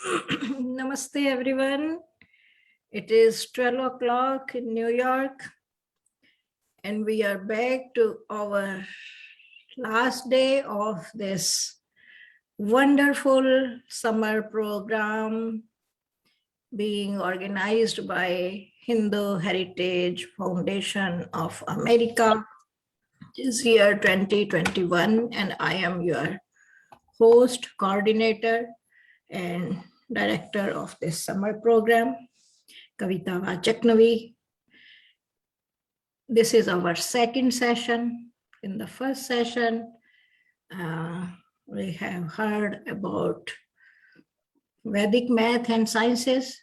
Namaste, everyone. It is 12 o'clock in New York, and we are back to our last day of this wonderful summer program being organized by Hindu Heritage Foundation of America. It is year 2021, and I am your host, coordinator, and director of this summer program, Kavita Vachaknavee. This is our second session. In the first session, we have heard about Vedic math and sciences.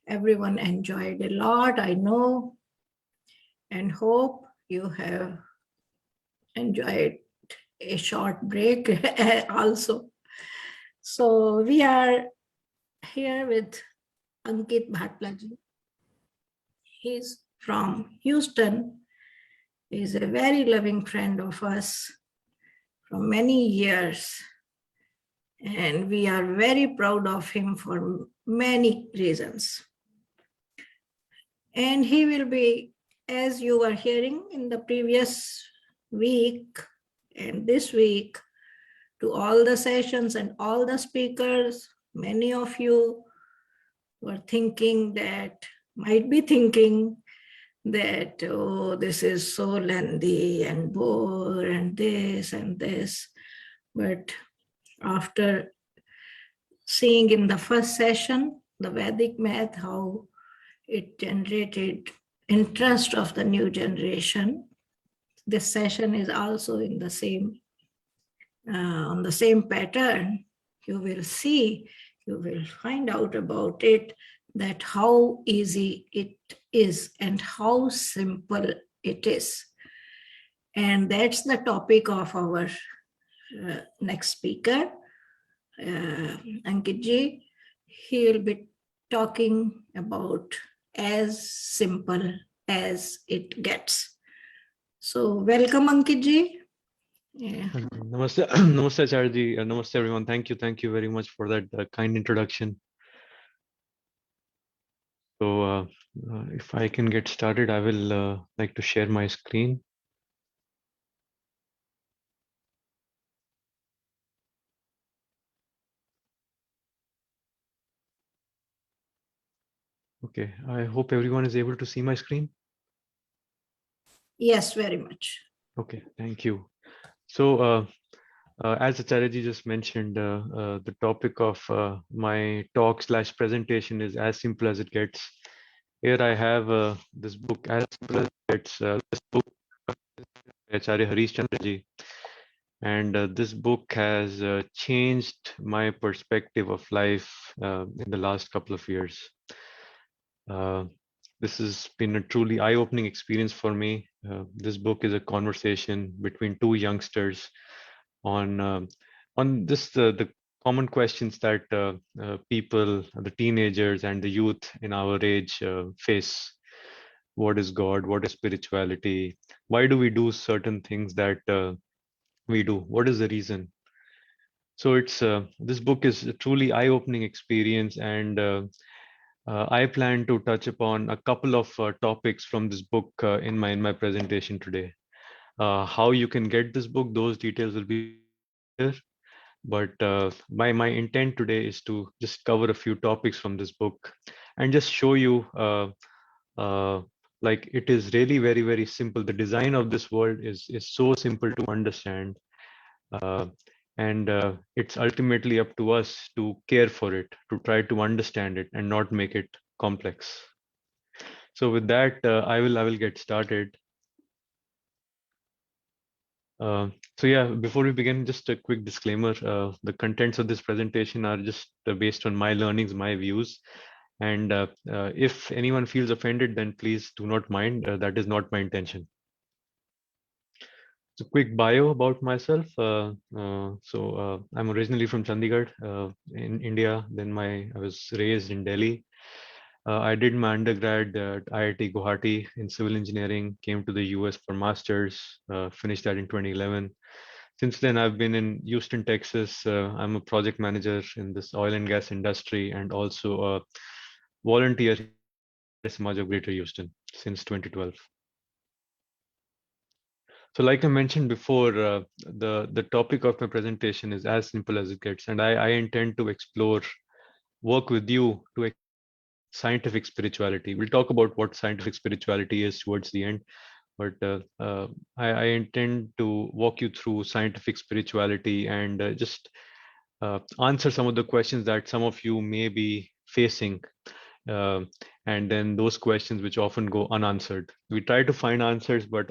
Everyone enjoyed a lot, I know, and hope you have enjoyed a short break also. So we are here with Ankit Bhatla. He's from Houston. He's a very loving friend of us from many years. And we are very proud of him for many reasons. And he will be, as you were hearing in the previous week and this week, to all the sessions and all the speakers, many of you were thinking that, might be thinking that, oh, this is so lengthy and bore and this and this. But after seeing in the first session, the Vedic math, how it generated interest of the new generation, this session is also in the same, on the same pattern. You will see, you will find out about it, that how easy it is and how simple it is. And that's the topic of our next speaker, Ankit ji. He will be talking about as simple as it gets. So welcome, Ankit ji. Yeah. Namaste, Namaste Acharya ji. Namaste everyone. Thank you very much for that kind introduction. So if I can get started, I will like to share my screen. Okay, I hope everyone is able to see my screen. Yes, very much. Okay, thank you. So as Acharya ji just mentioned, the topic of my talk/presentation is as simple as it gets. Here I have this book, as simple as it gets, this book by Acharya HarishChandra ji. And this book has changed my perspective of life in the last couple of years. This has been a truly eye-opening experience for me. This book is a conversation between two youngsters on this the common questions that people, the teenagers and the youth in our age face. What is God? What is spirituality? Why do we do certain things that we do? What is the reason? So it's this book is a truly eye-opening experience, and I plan to touch upon a couple of topics from this book in my presentation today. How you can get this book, those details will be there. But my intent today is to just cover a few topics from this book and just show you like it is really very simple. The design of this world is so simple to understand. And it's ultimately up to us to care for it, to try to understand it and not make it complex. So with that, I will get started. So yeah, before we begin, just a quick disclaimer. The contents of this presentation are just based on my learnings, my views. And if anyone feels offended, then please do not mind. That is not my intention. So quick bio about myself. I'm originally from Chandigarh in India. Then I was raised in Delhi. I did my undergrad at IIT Guwahati in civil engineering, came to the US for master's, finished that in 2011. Since then, I've been in Houston, Texas. I'm a project manager in this oil and gas industry and also a volunteer here at Samaj of Greater Houston since 2012. So like I mentioned before, the topic of my presentation is as simple as it gets, and I intend to work with you to scientific spirituality. We'll talk about what scientific spirituality is towards the end, but I intend to walk you through scientific spirituality and just answer some of the questions that some of you may be facing, and then those questions which often go unanswered. We try to find answers, but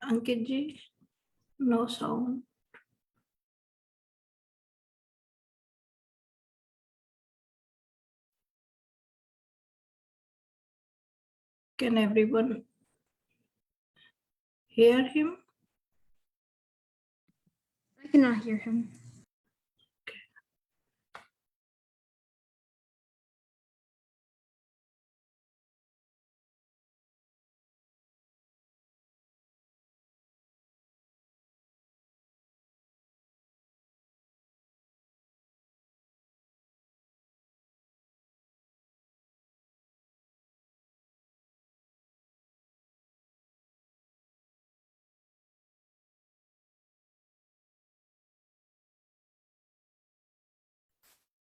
Ankit ji, no sound. Can everyone hear him? I cannot hear him.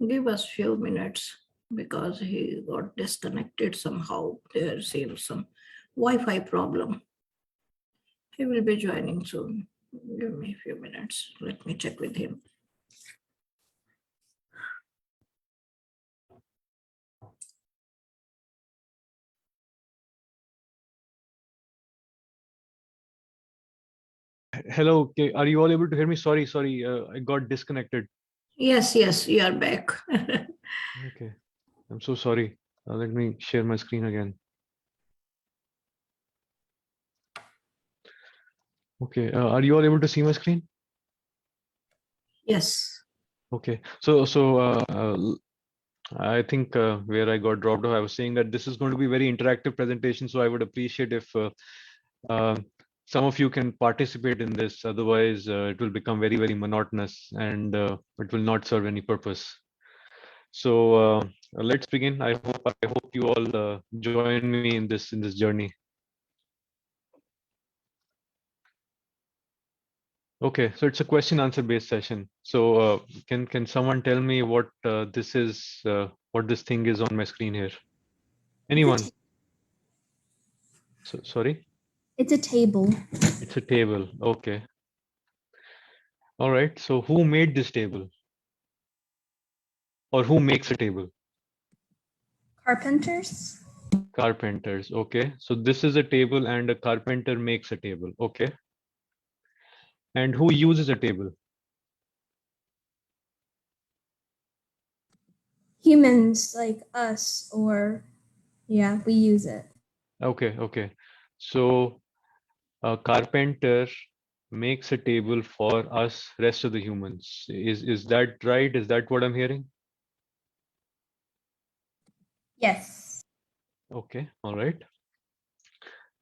Give us few minutes because he got disconnected somehow. There seems some Wi-Fi problem. He will be joining soon. Give me a few minutes. Let me check with him. hello, okay, are you all able to hear me? Sorry, I got disconnected. Yes, you are back. Okay, I'm so sorry. Let me share my screen again. Okay, are you all able to see my screen? Yes. Okay, I think where I got dropped off, I was saying that this is going to be very interactive presentation, so I would appreciate if uh, some of you can participate in this. Otherwise, it will become very, very monotonous and it will not serve any purpose. So let's begin. I hope you all join me in this journey. Okay, so it's a question answer based session. So can someone tell me what this is, what this thing is on my screen here? Anyone? Sorry? It's a table. It's a table. Okay. All right. So who made this table? Or who makes a table? Carpenters. Carpenters. Okay. So this is a table and a carpenter makes a table. Okay. And who uses a table? Humans like us, or yeah, we use it. Okay. Okay. So a carpenter makes a table for us, rest of the humans. Is that right? Is that what I'm hearing? Yes. Okay. All right.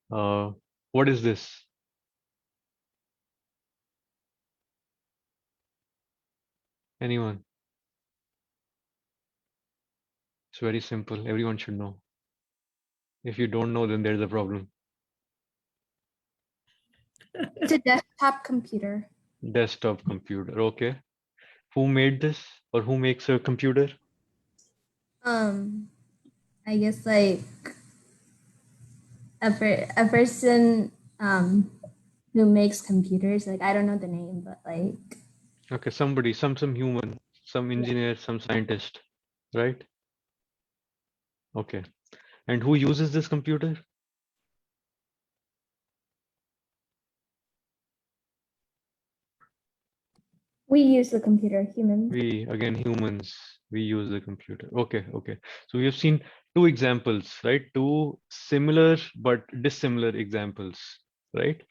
What is this? Anyone? It's very simple. Everyone should know. If you don't know, then there's a problem. It's a desktop computer. Desktop computer. Okay. Who made this or who makes a computer? I guess like a person who makes computers. Like I don't know the name, but like Okay, somebody, some human, some engineer, some scientist, right? Okay. And who uses this computer? we use the computer. Humans. We, again, humans, we use the computer. Okay, okay. So we have seen two examples, right? Two similar but dissimilar examples, right?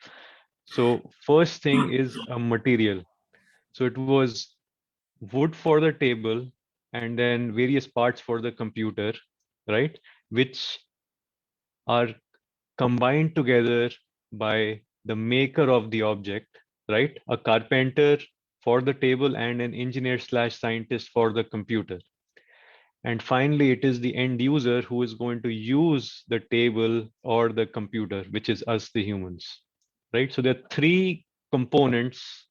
So first thing is a material. So it was wood for the table and then various parts for the computer. right? Which are combined together by the maker of the object, right? A carpenter for the table and an engineer slash scientist for the computer. And finally, it is the end user who is going to use the table or the computer, which is us, the humans, right? So there are three components,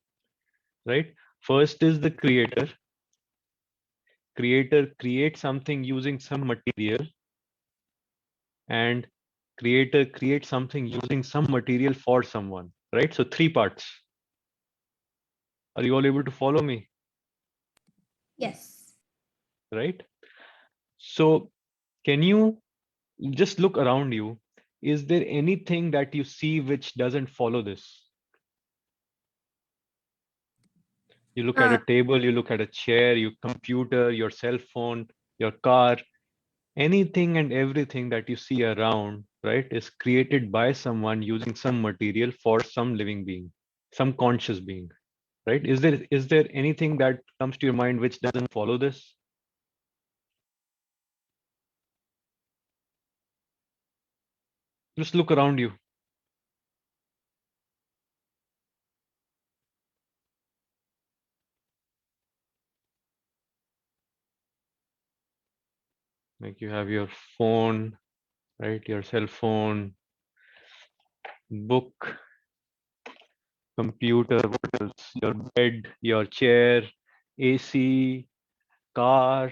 right? First is the creator. Creator creates something using some material, and creator creates something using some material for someone, right? So three parts. Are you all able to follow me? Yes. Right? So can you just look around you? Is there anything that you see which doesn't follow this? You look at a table, you look at a chair, your computer, your cell phone, your car, anything and everything that you see around, right, is created by someone using some material for some living being, some conscious being, right? Is there anything that comes to your mind which doesn't follow this? Just look around you. Like you have your phone, right? Your cell phone, book, computer, what else? Your bed, your chair, AC, car.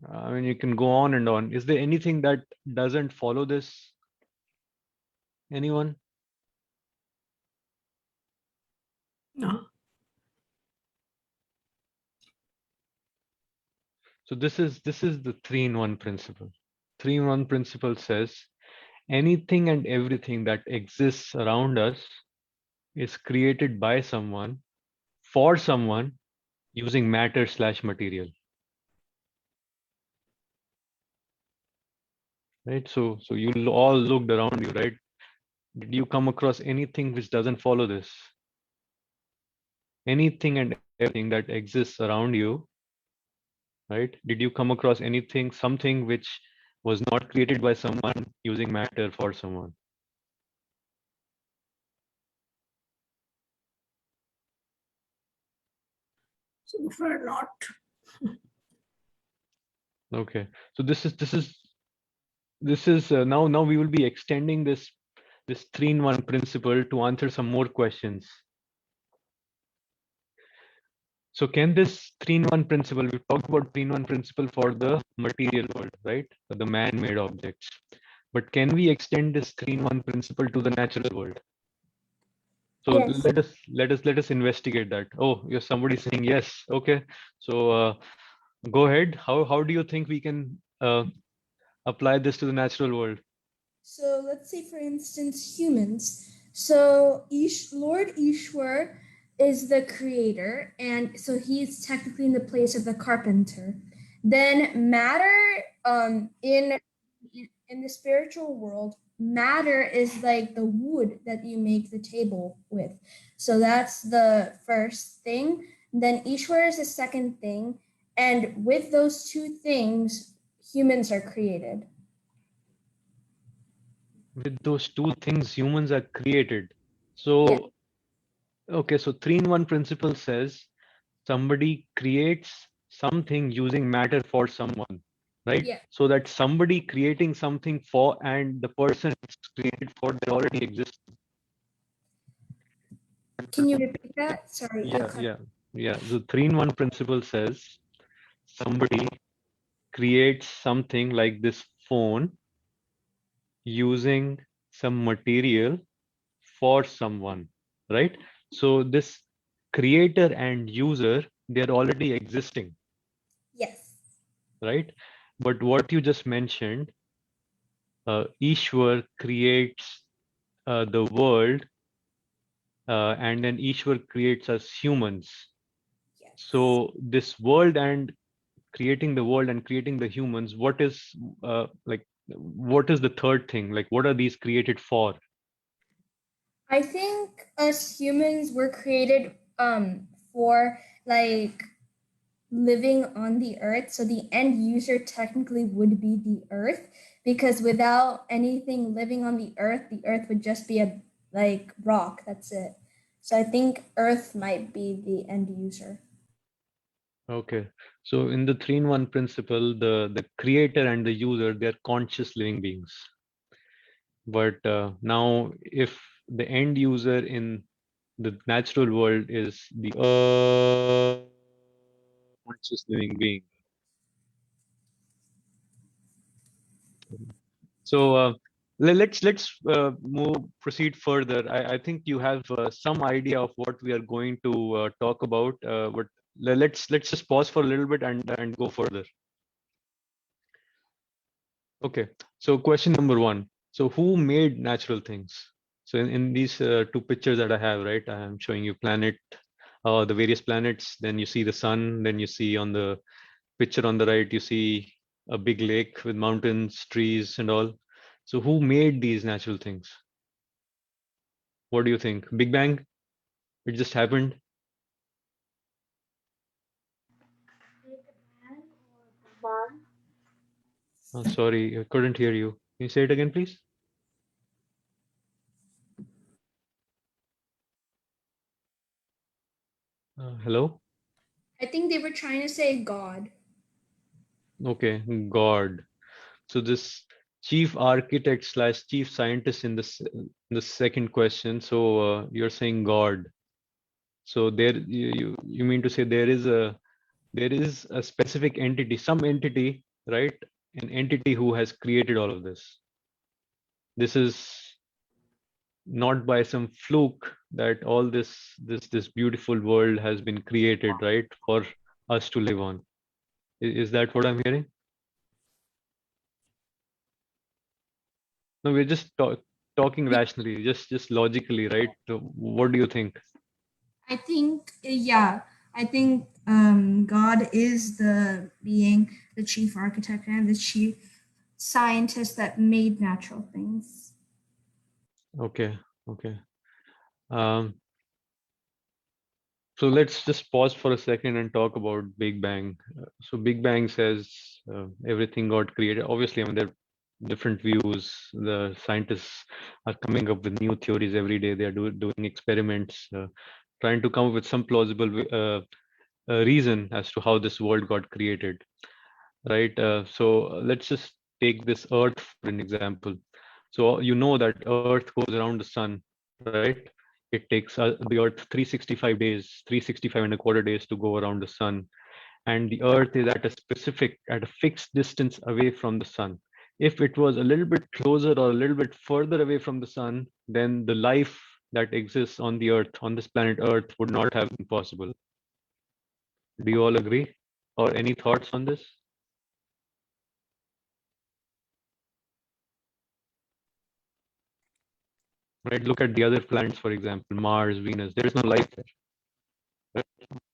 I mean, you can go on and on. Is there anything that doesn't follow this? Anyone? No. So this is the 3-in-1 principle. 3-in-1 principle says anything and everything that exists around us is created by someone for someone using matter slash material. Right? So you all looked around you, right? Did you come across anything which doesn't follow this? Anything and everything that exists around you, right? Did you come across anything, something which was not created by someone using matter for someone? So far not. Okay. So this is now we will be extending this 3-in-1 principle to answer some more questions. So can this 3-in-1 principle, we talked about 3-in-1 principle for the material world, right? For the man-made objects. But can we extend this 3-in-1 principle to the natural world? So Yes. let us investigate that. Oh, you're somebody saying yes. Okay. So go ahead. How do you think we can apply this to the natural world? So let's say, for instance, humans. So Lord Ishwar is the creator, and so he's technically in the place of the carpenter. Then matter, in the spiritual world, matter is like the wood that you make the table with. So that's the first thing. Then Ishwar is the second thing, and with those two things, humans are created. With those two things, humans are created. Yeah. So, okay, so 3-in-1 principle says somebody creates something using matter for someone, right? Yeah. So that somebody creating something for and the person it's created for, they already exist. Can you repeat that? Sorry. Yeah. The 3-in-1 principle says somebody creates something like this phone using some material for someone, right? So this creator and user, they're already existing, Yes. right? But what you just mentioned, Ishwar creates the world, and then Ishwar creates us humans. Yes. So this world and creating the world and creating the humans, what is what is the third thing? Like, what are these created for? I think us humans were created for like living on the earth. So the end user technically would be the earth. because without anything living on the earth would just be a like rock. That's it. So I think earth might be the end user. Okay. So in the 3-in-1 principle, the creator and the user, they're conscious living beings. But now if the end user in the natural world is the conscious living being. So let's proceed further. I think you have some idea of what we are going to talk about, but let's just pause for a little bit and go further. Okay. So question number 1. So who made natural things? So in these 2 pictures that I have, right, I am showing you the various planets. Then you see the sun. Then you see on the picture on the right, you see a big lake with mountains, trees, and all. So who made these natural things? What do you think? Big Bang? It just happened? Oh, sorry, I couldn't hear you. Can you say it again, please? Hello? I think they were trying to say God. Okay, God. So this chief architect slash chief scientist in the second question. So you're saying God. So there you mean to say there is a specific entity, some entity, right? An entity who has created all of this. This is not by some fluke that all this beautiful world has been created, right, for us to live on. Is that what I'm hearing? No, we're just talking rationally, just logically, right? So what do you think? I think, yeah, I think God is the being, the chief architect and the chief scientist that made natural things. Okay, okay. Um, so let's just pause for a second and talk about Big Bang. So Big Bang says everything got created. Obviously, I mean, there are different views. The scientists are coming up with new theories every day. They are doing experiments, trying to come up with some plausible reason as to how this world got created, right? So let's just take this Earth for an example. So you know that Earth goes around the sun, right? It takes the Earth 365 days, 365 and a quarter days to go around the sun. And the Earth is at a fixed distance away from the sun. If it was a little bit closer or a little bit further away from the sun, then the life that exists on the Earth, on this planet Earth, would not have been possible. Do you all agree? Or any thoughts on this? Right? Look at the other planets, for example, Mars, Venus. There is no life there.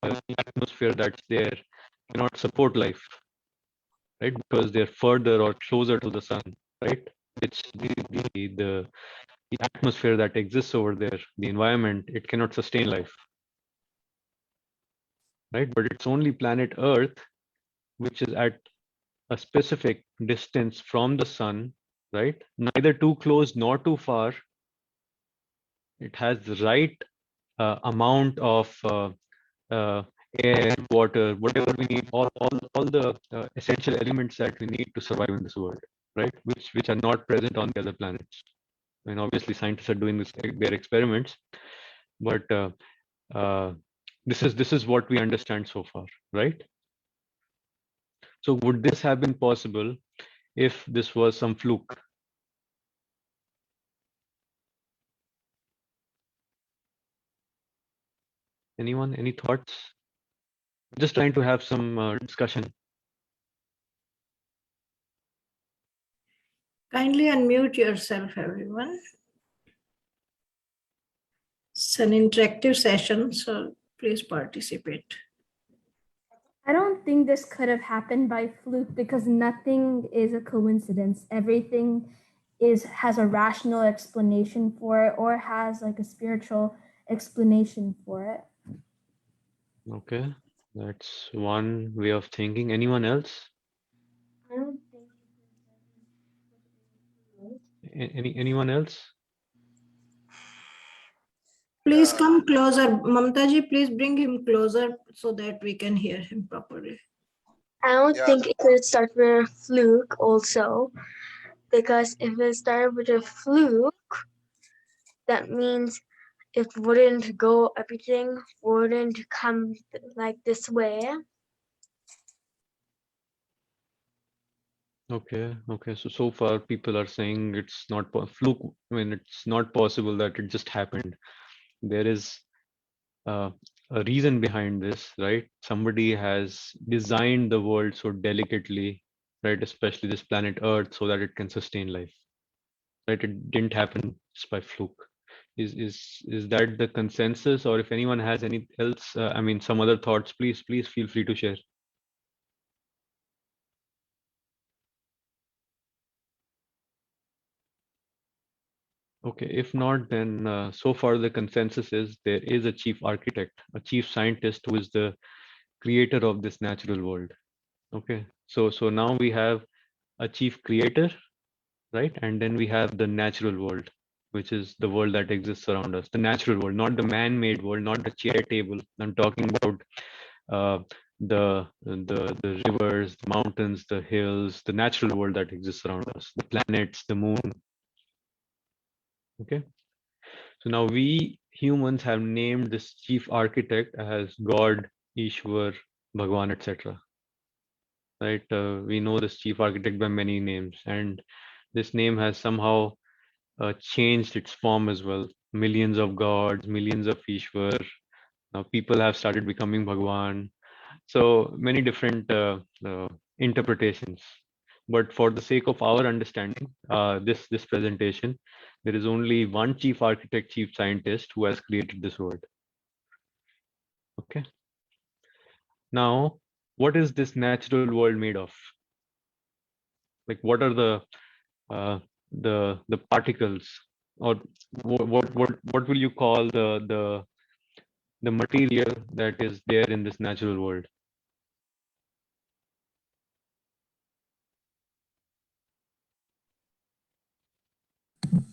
The atmosphere that's there cannot support life, right? Because they're further or closer to the sun, right? It's the atmosphere that exists over there, the environment, it cannot sustain life, right? But it's only planet Earth, which is at a specific distance from the sun, right? Neither too close nor too far. It has the right amount of air, water, whatever we need, all the essential elements that we need to survive in this world, right? Which are not present on the other planets. And obviously, scientists are doing their experiments, but this is what we understand so far, right? So, would this have been possible if this was some fluke? Anyone? Any thoughts? Just trying to have some discussion. Kindly unmute yourself, everyone. It's an interactive session, so please participate. I don't think this could have happened by fluke because nothing is a coincidence. Everything has a rational explanation for it or has like a spiritual explanation for it. Okay, that's one way of thinking. Anyone else? I don't think Anyone else? Please come closer. Mamtaji, please bring him closer so that we can hear him properly. I don't think it could start with a fluke also, because if it started with a fluke, that means it wouldn't go, everything wouldn't come like this way. Okay. So far people are saying it's not fluke. I mean, it's not possible that it just happened. There is a reason behind this, right? Somebody has designed the world so delicately, right? Especially this planet Earth, so that it can sustain life, right? It didn't happen just by fluke. Is that the consensus, or if anyone has any else, I mean, some other thoughts, please feel free to share. Okay, if not, then so far the consensus is there is a chief architect, a chief scientist who is the creator of this natural world. Okay, so now we have a chief creator, right? And then we have the natural world, which is the world that exists around us, the natural world, not the man-made world, not the chair table. I'm talking about uh, the rivers, the mountains, the hills, the natural world that exists around us, the planets, the moon. Okay, so now we humans have named this chief architect as God, Ishwar, Bhagwan, etc. Right? We know this chief architect by many names, and this name has somehow changed its form as well. Millions of gods, millions of Ishwar. Now people have started becoming Bhagwan. So many different interpretations. But for the sake of our understanding, this presentation, there is only one chief architect, chief scientist who has created this world. Okay. Now, what is this natural world made of? Like, what are uh, the particles, or what will you call the material that is there in this natural world?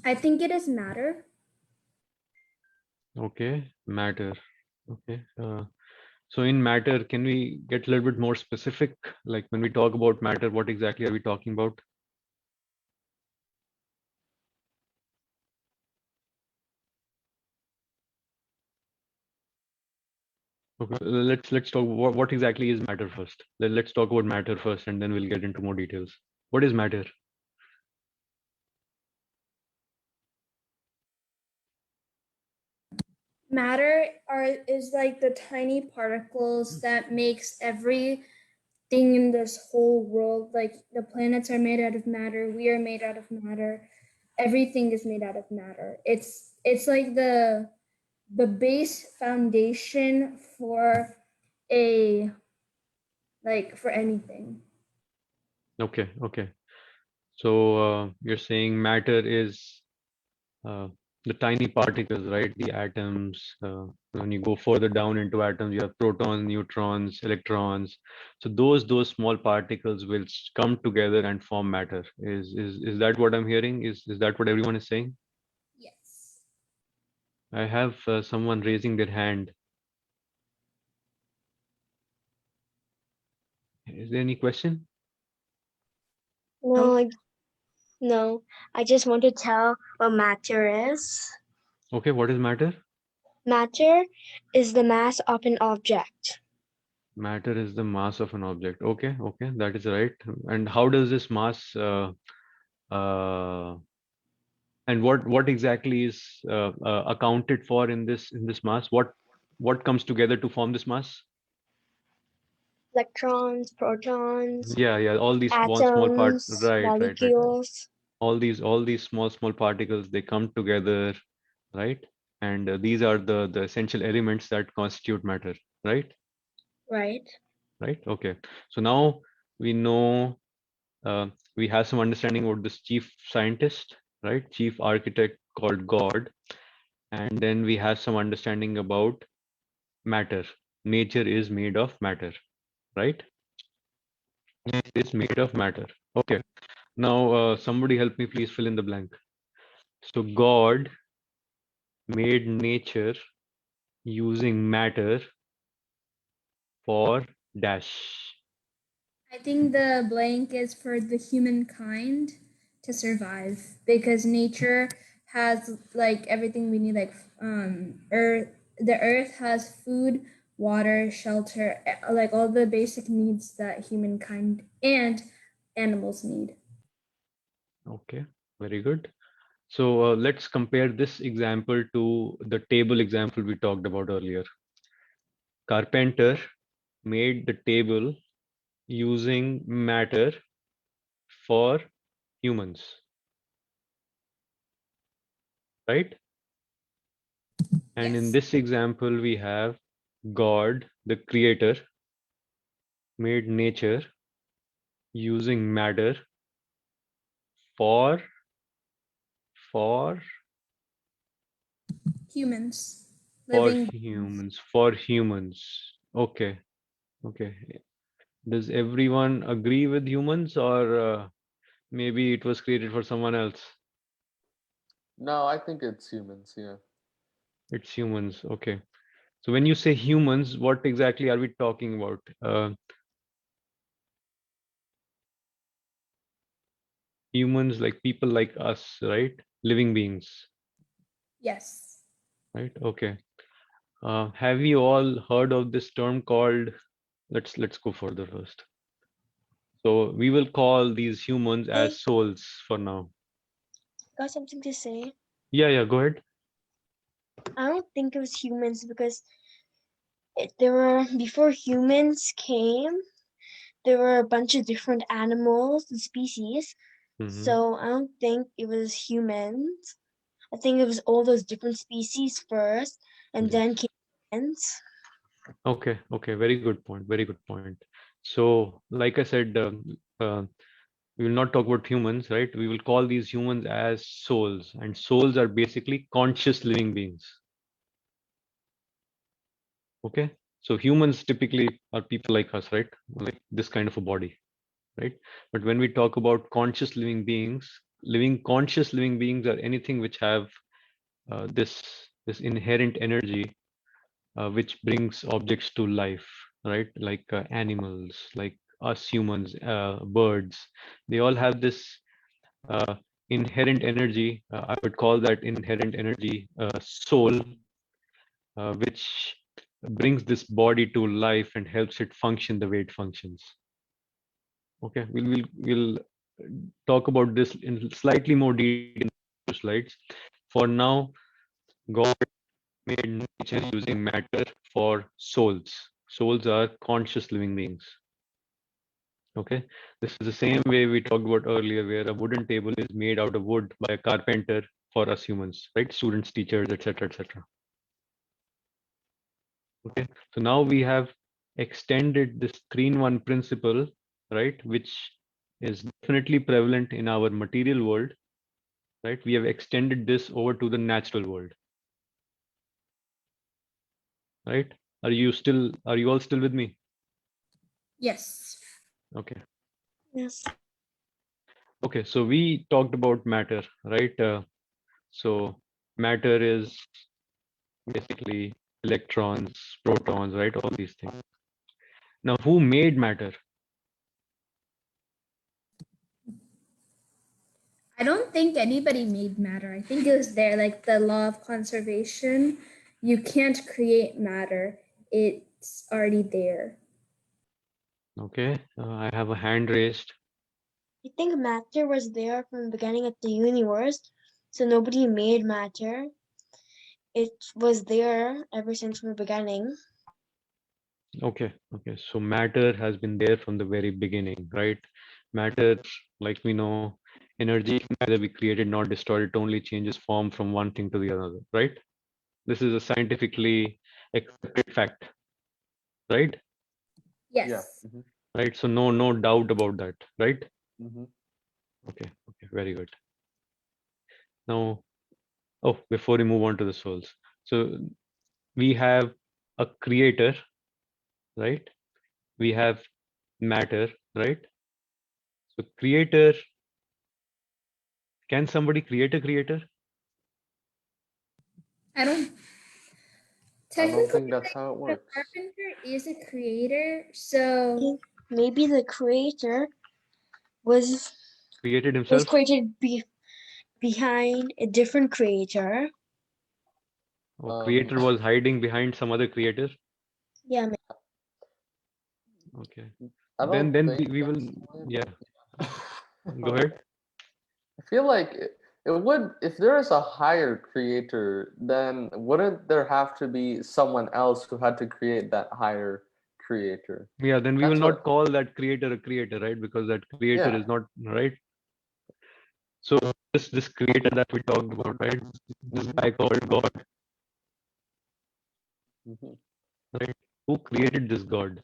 I think it is matter. Okay, matter. Okay. So in matter, can we get a little bit more specific? Like when we talk about matter, what exactly are we talking about? Okay, let's talk what exactly is matter first. Let's talk about matter first, and then we'll get into more details. What is matter? Is like the tiny particles that makes everything in this whole world. Like the planets are made out of matter. We are made out of matter. Everything is made out of matter. It's like the base foundation for a for anything. Okay, okay. So you're saying matter is uh, the tiny particles, right? The atoms. When you go further down into atoms, you have protons, neutrons, electrons. So those small particles will come together and form matter. Is that what I'm hearing? Is that what everyone is saying? Yes. I have someone raising their hand. Is there any question? No, I just want to tell what matter is. Okay, what is matter? Matter is the mass of an object. Matter is the mass of an object. Okay, okay, that is right. And how does this mass uh, and what exactly is accounted for in this mass? What comes together to form this mass? Electrons, protons, Yeah, all these small part. atoms, Right. molecules. All these small particles, they come together, right? And these are the essential elements that constitute matter, right? Right. Right. Okay. So now we know, we have some understanding about this chief scientist, right? Chief architect called God. And then we have some understanding about matter. Nature is made of matter, right? Nature is made of matter. Okay. Now, somebody help me please fill in the blank. So God made nature using matter for dash. I think the blank is for the humankind to survive because nature has like everything we need, like earth. The earth has food, water, shelter, like all the basic needs that humankind and animals need. Okay, very good. So let's compare this example to the table example we talked about earlier. Carpenter made the table using matter for humans, right? And in Yes. this example, we have God, the creator, made nature using matter for for Humans for living. humans, for humans. Okay, okay. Does everyone agree with humans, or maybe it was created for someone else? No, I think it's humans. Yeah. It's humans. Okay. So when you say humans, what exactly are we talking about? Humans like people like us, right? Living beings, Yes. right? Okay. Have you all heard of this term called? Let's go further first. So we will call these humans Hey, as souls for now. got something to say. Yeah, yeah. Go ahead. I don't think it was humans because there were, before humans came, there were a bunch of different animals and species. Mm-hmm. So I don't think it was humans. I think it was all those different species first, and Yes. then came humans. Okay. Okay. Very good point. Very good point. So, like I said, we will not talk about humans, right? We will call these humans as souls, and souls are basically conscious living beings. Okay. So humans typically are people like us, right? Like this kind of a body, right? But when we talk about conscious living beings, conscious living beings are anything which have this inherent energy which brings objects to life, right? Like animals, like us humans, birds. They all have this uh, inherent energy. I would call that inherent energy soul, which brings this body to life and helps it function the way it functions. Okay, we'll talk about this in slightly more detail in the slides. For now, God made nature using matter for souls. Souls are conscious living beings. Okay, this is the same way we talked about earlier, where a wooden table is made out of wood by a carpenter for us humans, right? Students, teachers, etc., etc. Okay, so now we have extended this 3-in-1 principle, right, which is definitely prevalent in our material world, right? We have extended this over to the natural world, right? Are you all still with me? Yes. Okay. Yes. Okay, so we talked about matter, right? So matter is basically electrons, protons, right? All these things. Now, who made matter? I don't think anybody made matter. I think it was there, like the law of conservation. You can't create matter, it's already there. Okay, I have a hand raised. I think matter was there from the beginning of the universe, so nobody made matter. It was there ever since from the beginning. Okay, okay. So matter has been there from the very beginning, right? Matter, like we know, energy can neither be created nor destroyed. It only changes form from one thing to the other, right? This is a scientifically accepted fact, right? Yes. Yeah. Mm-hmm. Right. So no doubt about that, right? Mm-hmm. Okay, okay, very good. Now, oh, before we move on to the souls, so we have a creator, right? We have matter, right? So creator, can somebody create a creator? I don't. I don't think Technically, that's how it the works. carpenter is a creator, so Maybe the creator was Created himself. created behind a different creator. Or creator was hiding behind some other creator. Yeah, Okay. I don't Then think we will. that's Yeah. Go ahead. I feel like it would, if there is a higher creator, then wouldn't there have to be someone else who had to create that higher creator? Yeah. Then we will That's not what, call that creator a creator, right? Because that creator yeah. is not right. So this creator that we talked about, right? This guy called God, Mhm. right? Who created this God?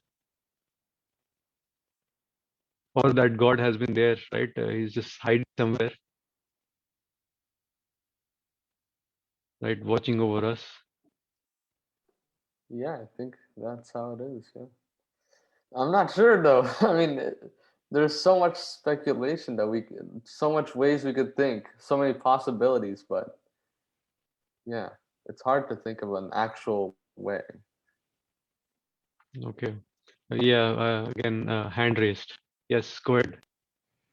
Or that God has been there, right? He's just hiding somewhere, right? Watching over us. Yeah, I think that's how it is. Yeah. I'm not sure though. I mean, there's so much speculation that so much ways we could think, so many possibilities, but yeah, it's hard to think of an actual way. Okay. Yeah. Again, hand raised. Yes. Go ahead.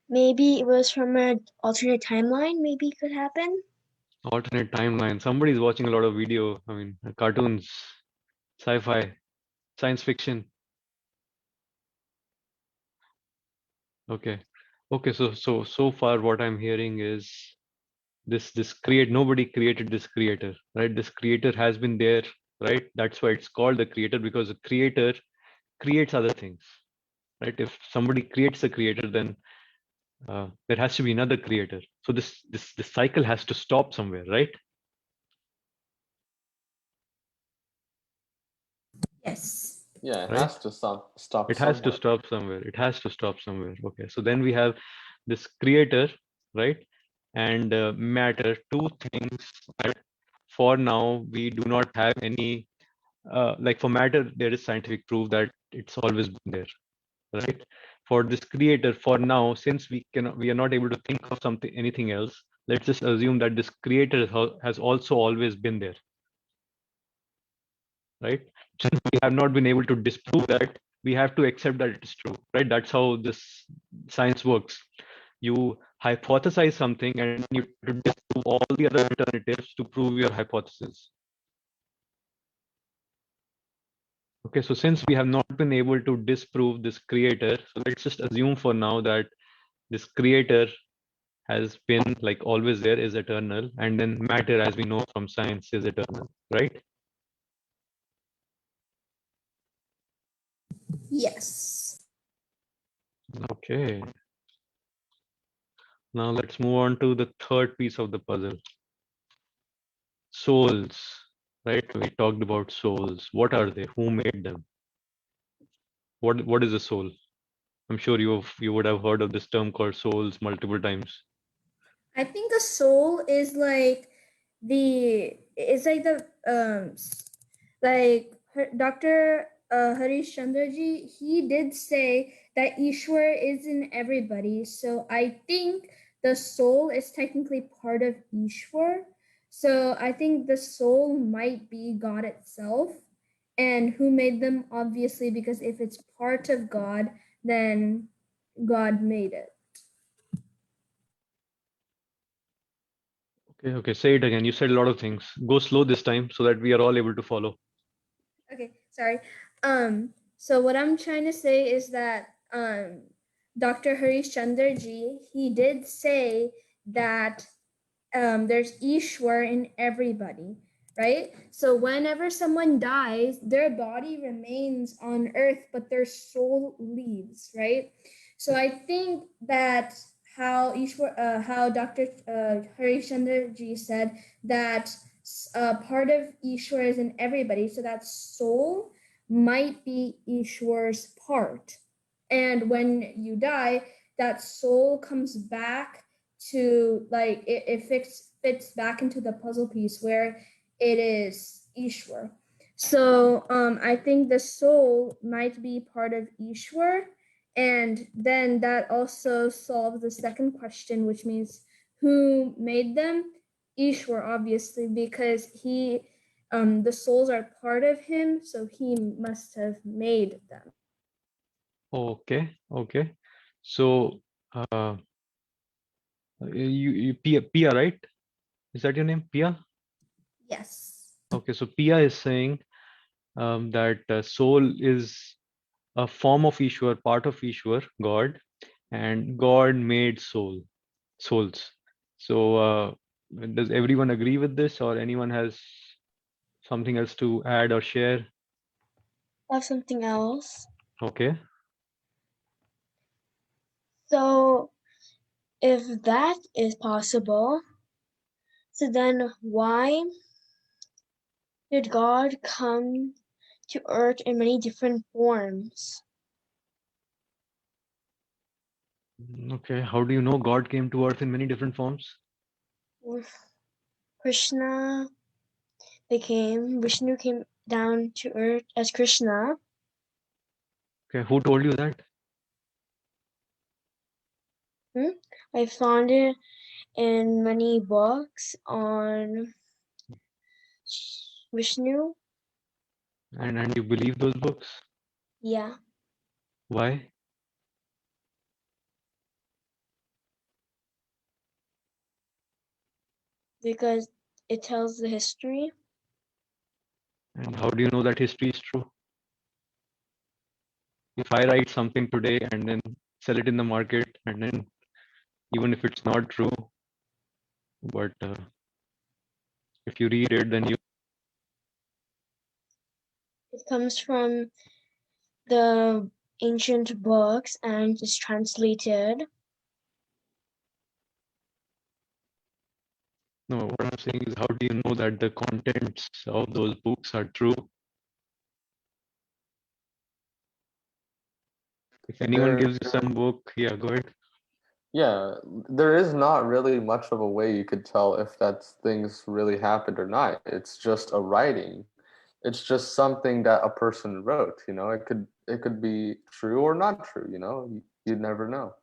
maybe it was from an alternate timeline. Maybe it could happen. Alternate timeline. Somebody's watching a lot of video. I mean, cartoons, sci-fi, science fiction. Okay. Okay. So far, what I'm hearing is this create. Nobody created this creator, right? This creator has been there, right? That's why it's called the creator, because the creator creates other things, right? If somebody creates a creator, then there has to be another creator. So this cycle has to stop somewhere, right? Yes. Yeah, it Right? has to stop It has to somewhere. stop somewhere. It has to stop somewhere. Okay. So then we have this creator, right? And matter, two things that for now we do not have any, like for matter, there is scientific proof that it's always been there, right? For this creator, for now, since we are not able to think of something, anything else, let's just assume that this creator has also always been there, right? Since we have not been able to disprove that, we have to accept that it is true, right? That's how this science works. You hypothesize something and you have to disprove all the other alternatives to prove your hypothesis. Okay, so since we have not been able to disprove this creator, so let's just assume for now that this creator has been like always there, is eternal, and then matter, as we know from science, is eternal, right? Yes. Okay. Now let's move on to the third piece of the puzzle. Souls, right? We talked about souls. What are they? Who made them? What is a soul? I'm sure you would have heard of this term called souls multiple times. I think the soul is like the like Dr. HarishChandra ji, he did say that Ishwar is in everybody. So I think the soul is technically part of Ishwar. So I think the soul might be God itself. And who made them? Obviously, because if it's part of God, then God made it. Okay, say it again. You said a lot of things. Go slow this time so that we are all able to follow. Okay, sorry. So what I'm trying to say is that Dr. Harish Chandra ji, he did say that there's Ishwar in everybody, right? So whenever someone dies, their body remains on earth, but their soul leaves, right? So I think that how Dr. Harish Chandra ji said that part of Ishwar is in everybody, so that soul might be Ishwar's part. And when you die, that soul comes back to like it fits back into the puzzle piece where it is Ishwar. So I think the soul might be part of Ishwar, and then that also solves the second question, which means who made them? Ishwar, obviously, because he, the souls are part of him, so he must have made them. Okay, okay. So you Pia, right? Is that your name, Pia? Yes. Okay, so Pia is saying that soul is a form of Ishwar, part of Ishwar, God, and God made souls. So does everyone agree with this, or anyone has something else to add or share? I have something else. Okay. So if that is possible, so then why did God come to earth in many different forms? Okay. How do you know God came to earth in many different forms? With Krishna, Vishnu came down to earth as Krishna. Okay. Who told you that? I found it in many books on Vishnu. And you believe those books? Yeah, Why? because it tells the history. And how do you know that history is true? If I write something today and then sell it in the market, and then even if it's not true, but if you read it, then you. It comes from the ancient books and is translated. No, what I'm saying is, how do you know that the contents of those books are true? If anyone There, gives you some book, yeah, go ahead. yeah, there is not really much of a way you could tell if that things really happened or not. It's just a writing. It's just something that a person wrote. It could be true or not true. You'd never know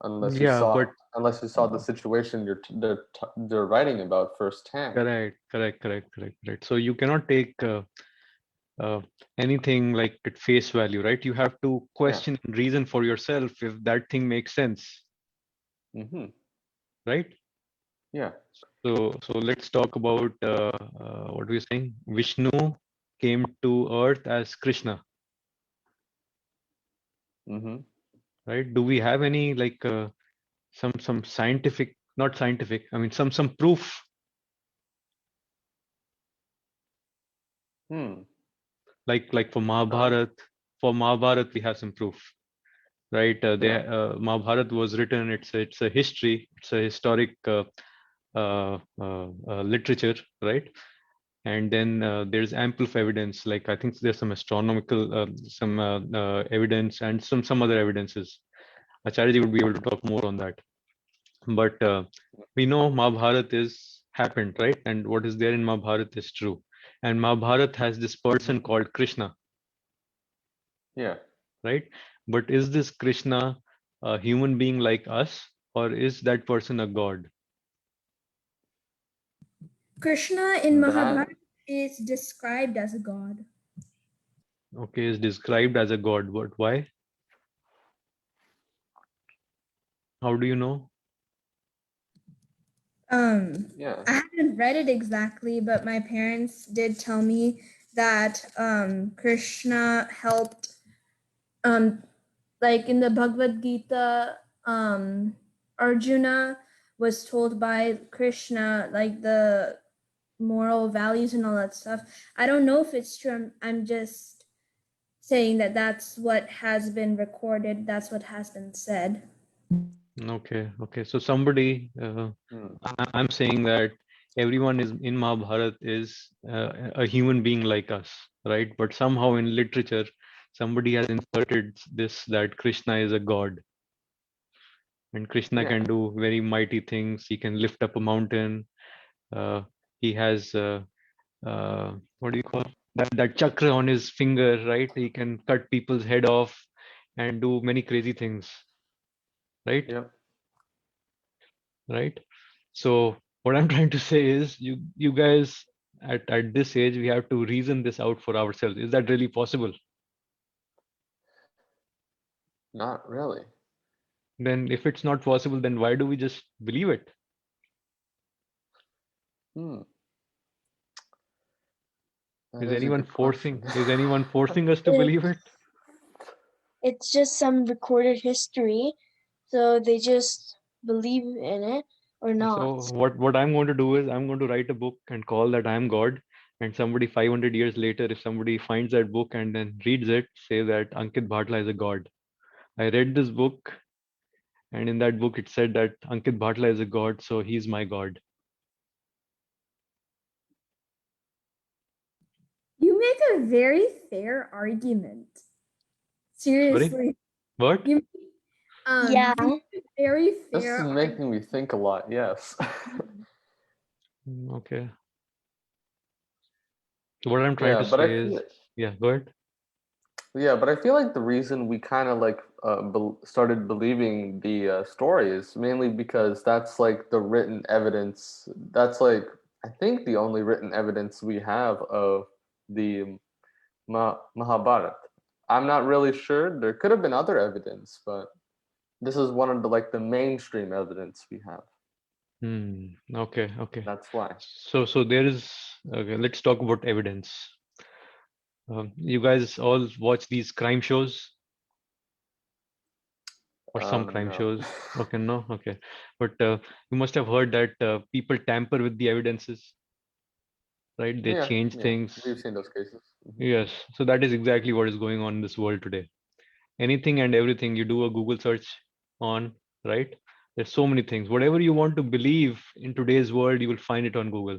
unless you Yeah, saw but unless you saw the situation they're writing about firsthand. correct. So you cannot take uh, anything like at face value, right? You have to Yeah. question and reason for yourself if that thing makes sense, Mm-hmm. right? Yeah. So let's talk about what we're saying. Vishnu came to earth as Krishna, Mm-hmm. right? Do we have any like some scientific, not scientific, I mean some proof? Hmm. Like No. for Mahabharat we have some proof, right? Yeah. Mahabharat was written. It's a history. It's a historic literature, right? And then there's ample of evidence. Like I think there's some astronomical some evidence and some other evidences. Acharya would be able to talk more on that. But we know Mahabharat is happened, right? And what is there in Mahabharat is true. And Mahabharat has this person called Krishna, Yeah. right? But is this Krishna a human being like us, or is that person a god? Krishna in That Mahabharata is described as a god. Okay, is described as a god, but why? How do you know? yeah. I haven't read it exactly, but my parents did tell me that Krishna helped, like in the Bhagavad Gita, Arjuna was told by Krishna like the moral values and all that stuff. I don't know if it's true. I'm just saying that that's what has been recorded. That's what has been said. Okay. So somebody, Hmm. I'm saying that everyone is in Mahabharat is a human being like us, right? But somehow in literature, somebody has inserted this that Krishna is a god, and Krishna Yeah. can do very mighty things. He can lift up a mountain. Uh, he has what do you call that chakra on his finger, right? He can cut people's head off and do many crazy things, right? Yep. Right. So What I'm trying to say is you guys at this age, we have to reason this out for ourselves. Is that really possible? Not really. Then if it's not possible, then why do we just believe it? Hmm. That Is is a anyone good question. forcing us to believe it? It's just some recorded history, so they just believe in it or not. So what I'm going to do is I'm going to write a book and call that I am God. And somebody 500 years later, if somebody finds that book and then reads it, say that Ankit Bhatla is a god. I read this book, and in that book it said that Ankit Bhatla is a god, so he's my god. You make a very fair argument. Seriously. What? You Yeah. you make a very This fair is making me think a lot. Yes. Okay. So what I'm trying Yeah, to but I say is, feel yeah, go ahead. yeah, but I feel like the reason we kind of like started believing the story is mainly because that's like the written evidence. That's like I think the only written evidence we have of the Mahabharata. I'm not really sure. There could have been other evidence, but this is one of the like the mainstream evidence we have. Okay, okay. That's why. So there is, okay, let's talk about evidence. You guys all watch these crime shows or some crime No. shows? Okay, no, okay. But you must have heard that people tamper with the evidences, right? They Yeah, change yeah. things. We've seen those cases. Yes. So that is exactly what is going on in this world today. Anything and everything you do a Google search on, right? There's so many things. Whatever you want to believe in today's world, you will find it on Google,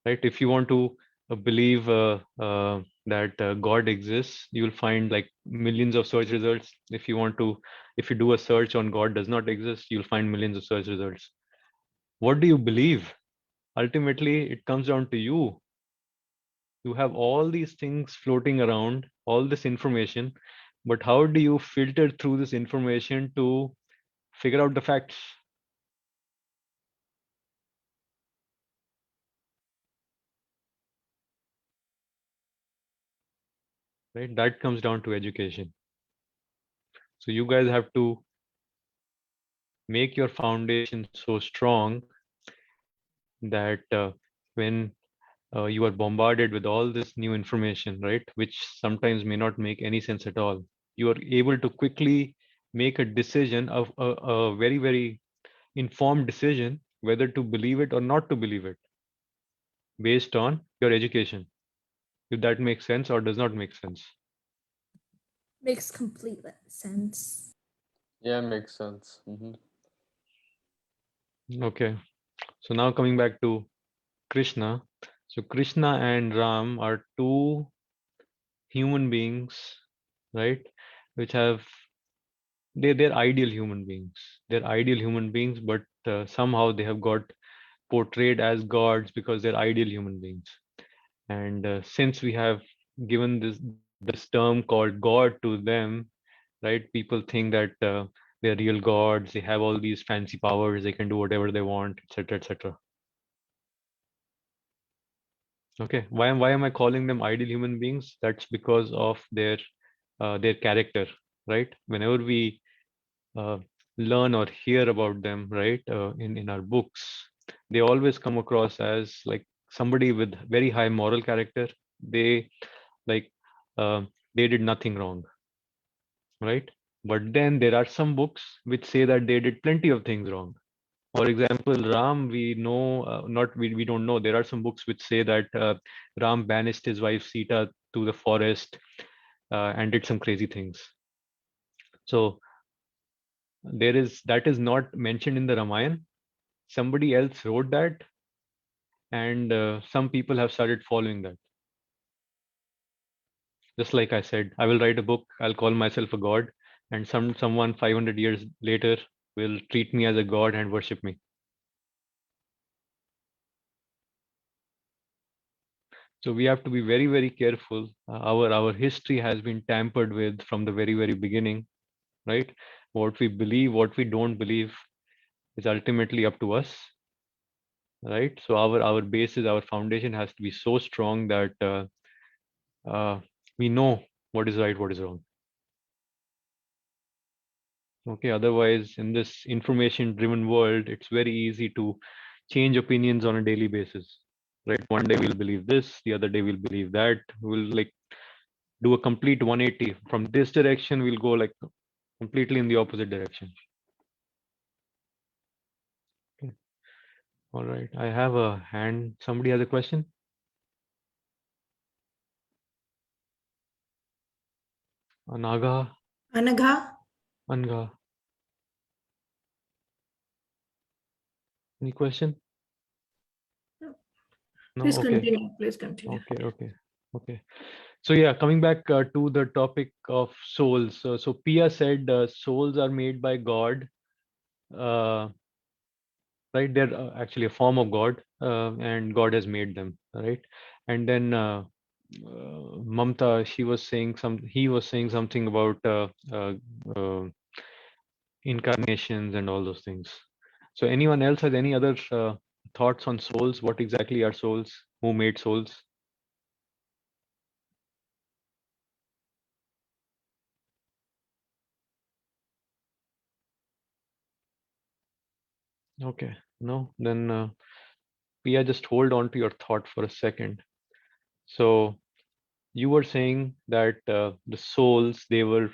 right? If you want to believe that God exists, you will find like millions of search results. If you do a search on God does not exist, you'll find millions of search results. What do you believe? Ultimately, it comes down to you. You have all these things floating around, all this information, but how do you filter through this information to figure out the facts? Right? That comes down to education. So you guys have to make your foundation so strong that when you are bombarded with all this new information, right, which sometimes may not make any sense at all, you are able to quickly make a decision of a very, very informed decision whether to believe it or not to believe it based on your education. If that makes sense or does not make sense. makes complete sense. Yeah, makes sense. Okay. So now coming back to Krishna. So Krishna and Ram are two human beings, right? Which have they're ideal human beings. They're ideal human beings, but somehow they have got portrayed as gods because they're ideal human beings. And since we have given this term called God to them, right? People think that they're real gods. They have all these fancy powers. They can do whatever they want, etc., etc. Okay, why am I calling them ideal human beings? That's because of their character, right? Whenever we uh, learn or hear about them, right, in our books, they always come across as like somebody with very high moral character. They like uh, they did nothing wrong, right? But then there are some books which say that they did plenty of things wrong. For example, Ram, we know, not we don't know. There are some books which say that Ram banished his wife Sita to the forest and did some crazy things. So that is not mentioned in the Ramayana. Somebody else wrote that, and some people have started following that. Just like I said, I will write a book. I'll call myself a god, and someone 500 years later will treat me as a god and worship me. So we have to be very, very careful. Our history has been tampered with from the very, very beginning, right? What we believe, what we don't believe. is ultimately up to us, right? So our basis, our foundation has to be so strong that we know what is right, what is wrong. Okay, otherwise in this information driven world, it's very easy to change opinions on a daily basis, right? One day we'll believe this, the other day we'll believe that. We'll like do a complete 180 from this direction, we'll go like completely in the opposite direction. Okay. All right, I have a hand. Somebody has a question? Anaga, Anagha, Anga, any question? No, please okay. continue. Please continue. Okay. So yeah, coming back to the topic of souls. So Pia said souls are made by God, right? They're actually a form of God, and God has made them, right? And then Mamta, he was saying something about incarnations and all those things. So anyone else has any other thoughts on souls? What exactly are souls? Who made souls? Okay, no, then Pia, just hold on to your thought for a second. So you were saying that the souls, they were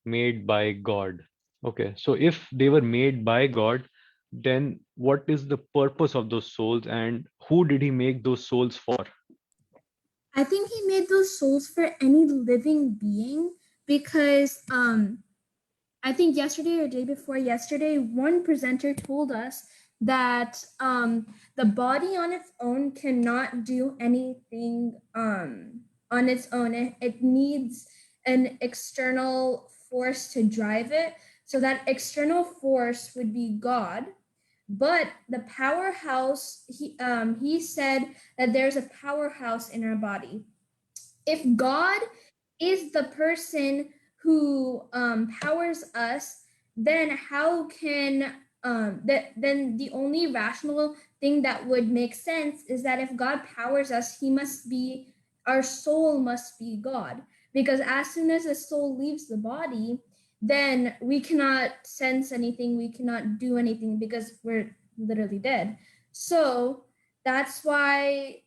made by God. Okay, so if they were made by God, then what is the purpose of those souls and who did he make those souls for? I think he made those souls for any living being because I think yesterday or day before yesterday, one presenter told us that the body on its own cannot do anything on its own. It needs an external force to drive it. So that external force would be God. But the powerhouse, he said that there's a powerhouse in our body. If God is the person who powers us, then how can then the only rational thing that would make sense is that if God powers us, he must be, our soul must be God, because as soon as the soul leaves the body, then we cannot sense anything, we cannot do anything because we're literally dead. So that's why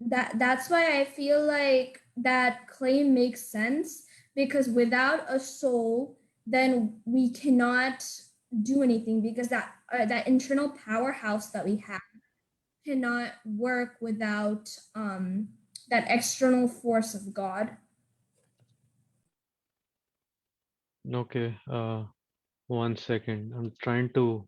I feel like that claim makes sense, because without a soul, then we cannot do anything, because that internal powerhouse that we have cannot work without that external force of God. Okay, 1 second. I'm trying to.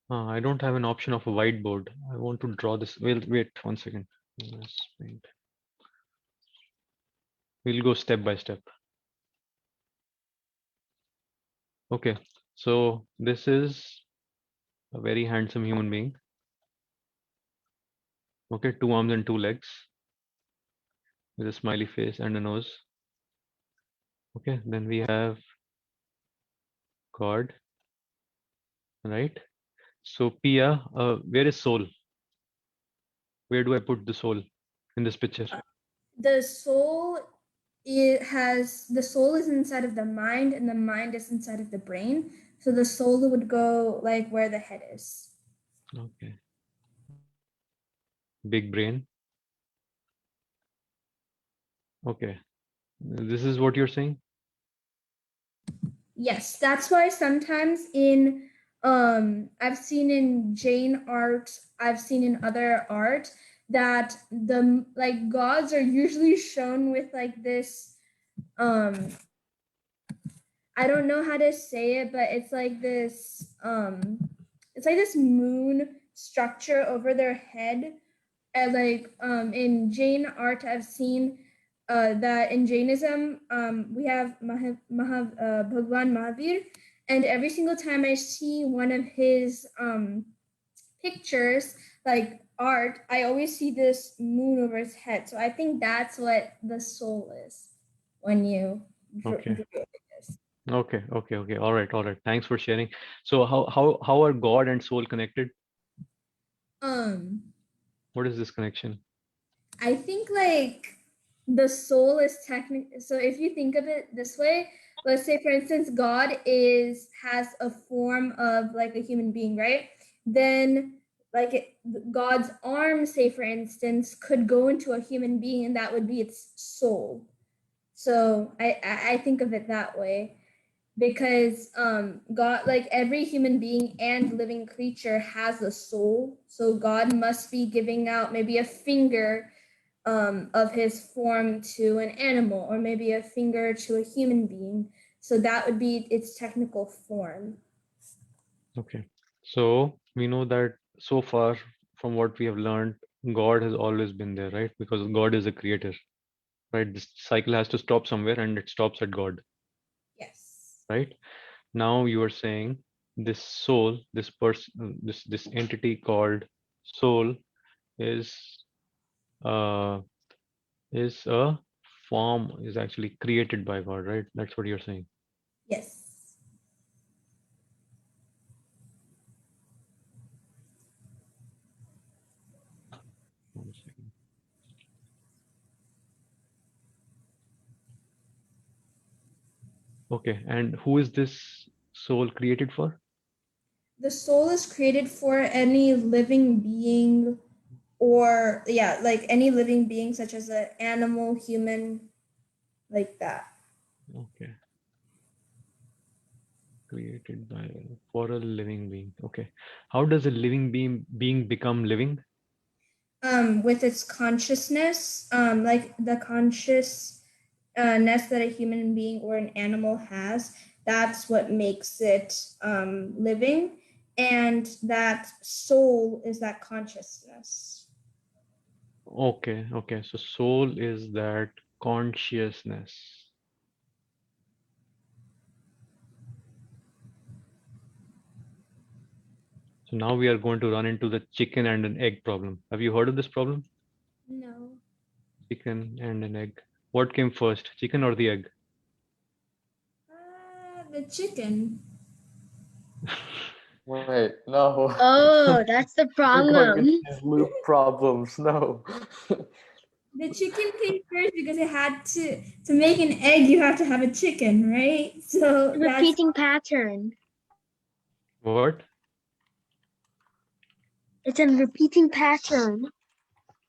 I don't have an option of a whiteboard. I want to draw this. Wait 1 second. Yes, paint. We'll go step by step. Okay, so this is a very handsome human being. Okay, 2 arms and 2 legs with a smiley face and a nose. Okay, then we have God, right? So Pia, where is soul? Where do I put the soul in this picture? The soul, the soul is inside of the mind, and the mind is inside of the brain. So the soul would go like where the head is. Okay. Big brain. Okay. This is what you're saying? Yes, that's why sometimes in I've seen in Jain art, I've seen in other art that the like gods are usually shown with like this I don't know how to say it, but it's like this moon structure over their head. And like in Jain art, I've seen that in Jainism we have Bhagwan Mahavir, and every single time I see one of his pictures, like art, I always see this moon over his head. So I think that's what the soul is when you Okay. drew it like this. Okay, okay, okay. All right, all right. Thanks for sharing. So how are God and soul connected? Um, What is this connection? I think like the soul is technical. So if you think of it this way, let's say for instance, God has a form of like a human being, right? Then like God's arm, say for instance, could go into a human being, and that would be its soul. So I think of it that way because God, like every human being and living creature has a soul. So God must be giving out maybe a finger of his form to an animal, or maybe a finger to a human being. So that would be its technical form. Okay. So we know that so far from what we have learned, God has always been there, right? Because God is a creator, right? This cycle has to stop somewhere and it stops at God, Yes. right? Now you are saying this soul, this person, this entity called soul is uh is a form, is actually created by God, right? That's what you're saying. Yes. One second. Okay, and who is this soul created for? The soul is created for any living being, or yeah, like any living being such as an animal, human, like that. Okay, created by for a living being. Okay, how does a living being become living? With its consciousness, like the consciousness that a human being or an animal has, that's what makes it living, and that soul is that consciousness. Okay, okay. So soul is that consciousness. So now we are going to run into the chicken and an egg problem. Have you heard of this problem? No. Chicken and an egg. What came first, chicken or the egg? The chicken. Wait, no. Oh, that's the We're going into problem. these loop problems. No. The chicken came first because it had to make an egg. You have to have a chicken, right? So that's Repeating pattern. What? It's a repeating pattern.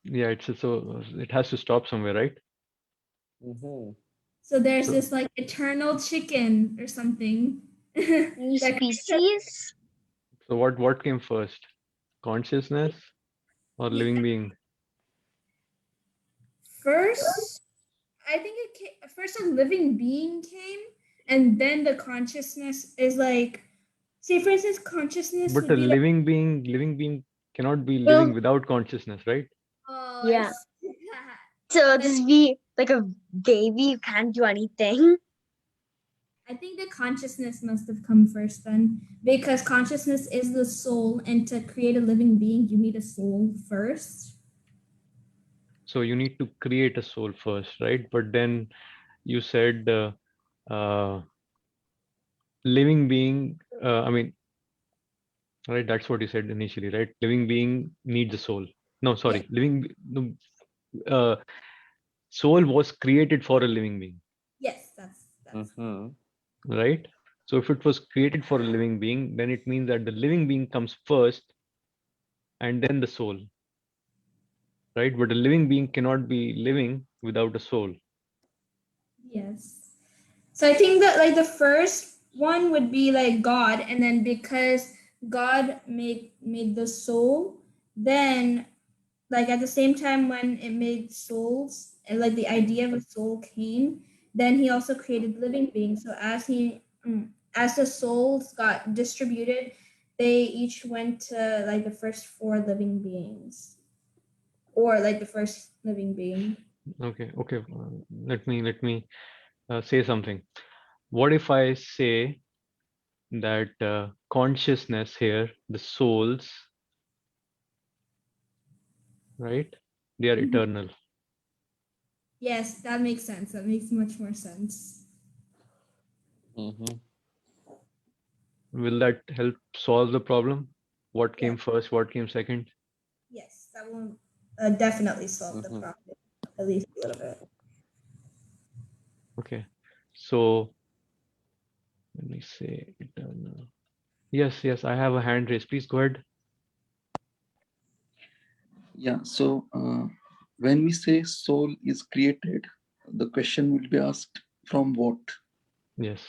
Yeah, so it has to stop somewhere, right? Mhm. so there's So, this like eternal chicken or something. New that species. so what came first? Consciousness or living being? First, I think it came, first a living being came, and then the consciousness is like, say for instance, consciousness But would a be like, living being cannot be Well, living without consciousness, right? oh, I yeah. see that. So Then this be like a baby who can't do anything. I think the consciousness must have come first then, because consciousness is the soul, and to create a living being, you need a soul first. So you need to create a soul first, right? But then you said uh, living being, I mean, right? That's what you said initially, right? Living being needs a soul. No, Yeah. sorry. No, uh, soul was created for a living being, Yes, that's Mhm. right? So if it was created for a living being, then it means that the living being comes first and then the soul, right? But a living being cannot be living without a soul. yes. So I think that like the first one would be like God, and then because God made the soul, then like at the same time when it made souls and like the idea of a soul came, then he also created living beings. So as the souls got distributed, they each went to like the first four living beings, or like the first living being. Okay, okay. Let me say something. What if I say that consciousness here, the souls, right? They are Mhm. eternal. Yes, that makes sense. That makes much more sense. Mm-hmm. Will that help solve the problem? What Yeah. came first? What came second? Yes, that will definitely solve the Mhm. problem, at least a little bit. Okay. So let me say eternal. Yes, yes, I have a hand raised. Please go ahead. Yeah, so when we say soul is created, the question will be asked from what? Yes.